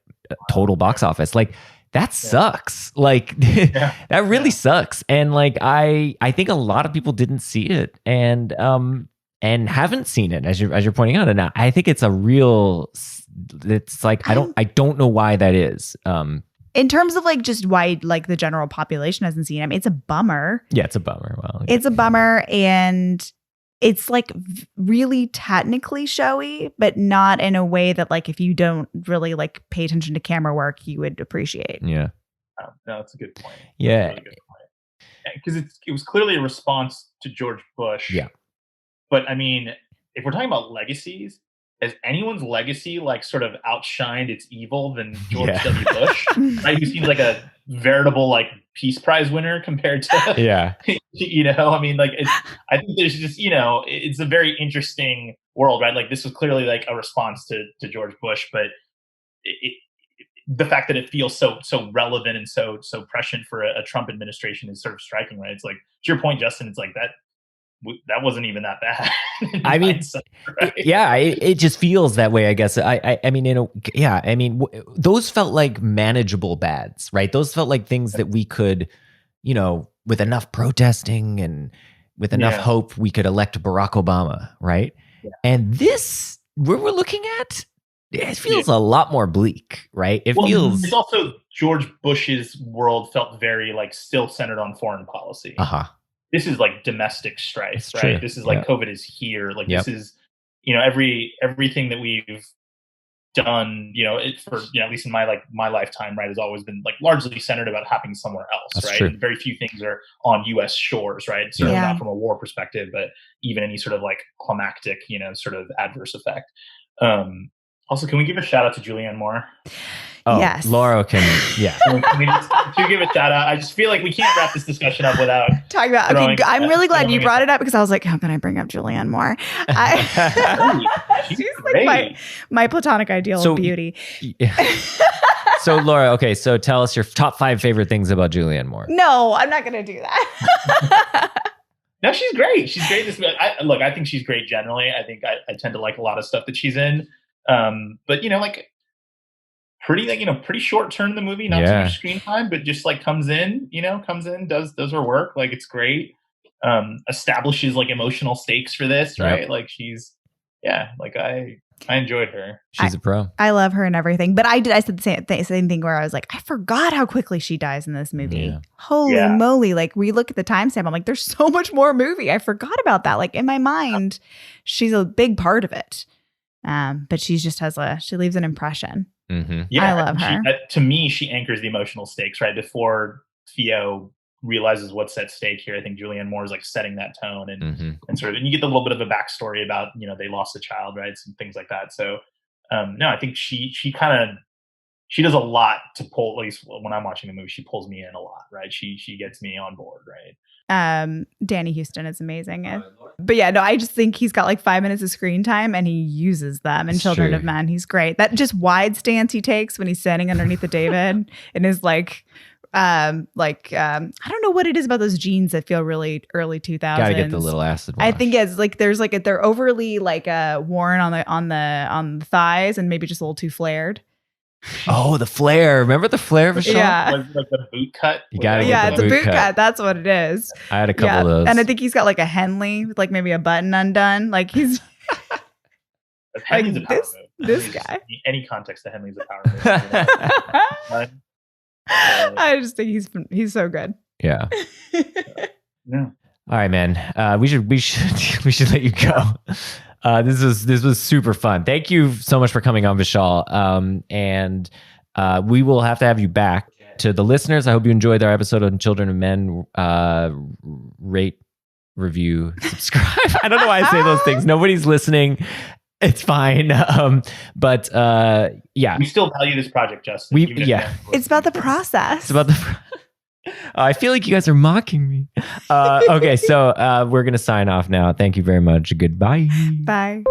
total box office. Like, that sucks. Like that really sucks. And like I think a lot of people didn't see it and haven't seen it as you're pointing out. And I think it's it's like I don't know why that is. In terms of like just why like the general population hasn't seen it, I mean, it's a bummer. Yeah, it's a bummer. Well, it's a bummer, and it's like really technically showy, but not in a way that like if you don't really like pay attention to camera work, you would appreciate. Yeah. No, that's a good point. Yeah. Really good point. Because it was clearly a response to George Bush. Yeah. But I mean, if we're talking about legacies, has anyone's legacy like sort of outshined its evil than George W. Bush? Right? Who seems like a veritable like Peace Prize winner compared to I mean, like I think there's just it's a very interesting world, right? Like this was clearly like a response to George Bush, but the fact that it feels so relevant and so prescient for a Trump administration is sort of striking, right? It's like, to your point, Justin, it's like that wasn't even that bad. I mean, right? It just feels that way, I guess. I mean, those felt like manageable bads, right? Those felt like things that we could, with enough protesting and with enough hope, we could elect Barack Obama, right? Yeah. And this, where we're looking at, it feels a lot more bleak, right? It's also George Bush's world felt very like still centered on foreign policy. This is like domestic strife, It's right? true. This is like COVID is here. Like Yep. this is, everything that we've done, for at least in my lifetime, right, has always been like largely centered about happening somewhere else, That's right? true. And very few things are on U.S. shores, right? Certainly not from a war perspective, but even any sort of like climactic, sort of adverse effect. Also, can we give a shout out to Julianne Moore? Oh, Yes. Laura can, yeah. Can we just give a shout out? I just feel like we can't wrap this discussion up without Talking about, throwing- I'm really glad you brought it up because I was like, how can I bring up Julianne Moore? She's like my platonic ideal of beauty. So Laura, okay, so tell us your top 5 favorite things about Julianne Moore. No, I'm not going to do that. No, she's great. She's great. I think she's great generally. I think I tend to like a lot of stuff that she's in. But pretty short turn in the movie, not too much screen time, but just like comes in, does her work. Like it's great. Establishes like emotional stakes for this, right? Yep. Like I enjoyed her. She's a pro. I love her and everything. But I said the same thing where I was like, I forgot how quickly she dies in this movie. Yeah. Holy moly. Like we look at the timestamp. I'm like, there's so much more movie. I forgot about that. Like in my mind, she's a big part of it. But she just she leaves an impression. Mm-hmm. I love her. To me, she anchors the emotional stakes, right? Before Theo realizes what's at stake here, I think Julianne Moore is like setting that tone and sort of, and you get a little bit of a backstory about, they lost a child, right? Some things like that. So, no, I think she does a lot to pull, at least when I'm watching the movie, she pulls me in a lot, right? She gets me on board, right? Danny Houston is amazing. But yeah, no, I just think he's got like 5 minutes of screen time and he uses them in Children of Men. He's great. That just wide stance he takes when he's standing underneath the David in his like I don't know what it is about those jeans that feel really early 2000s. Gotta get the little acid wash. I think it's like there's like they're overly like worn on the thighs and maybe just a little too flared. Oh, the flare. Remember the flare, Vishal? Yeah. Like the boot cut. You gotta get it's the a boot cut. That's what it is. I had a couple of those. And I think he's got like a Henley with like maybe a button undone. Like he's Henley's a power move. This guy. Any context to Henley's a power move. I just think he's so good. Yeah. Yeah. All right, man. We should let you go. This was super fun. Thank you so much for coming on, Vishal. And we will have to have you back. To the listeners, I hope you enjoyed our episode on Children of Men. Rate, review, subscribe. I don't know why I say those things. Nobody's listening. It's fine. But yeah. We still value this project, Justin. It's about the process. It's about the I feel like you guys are mocking me. Okay, so we're going to sign off now. Thank you very much. Goodbye. Bye.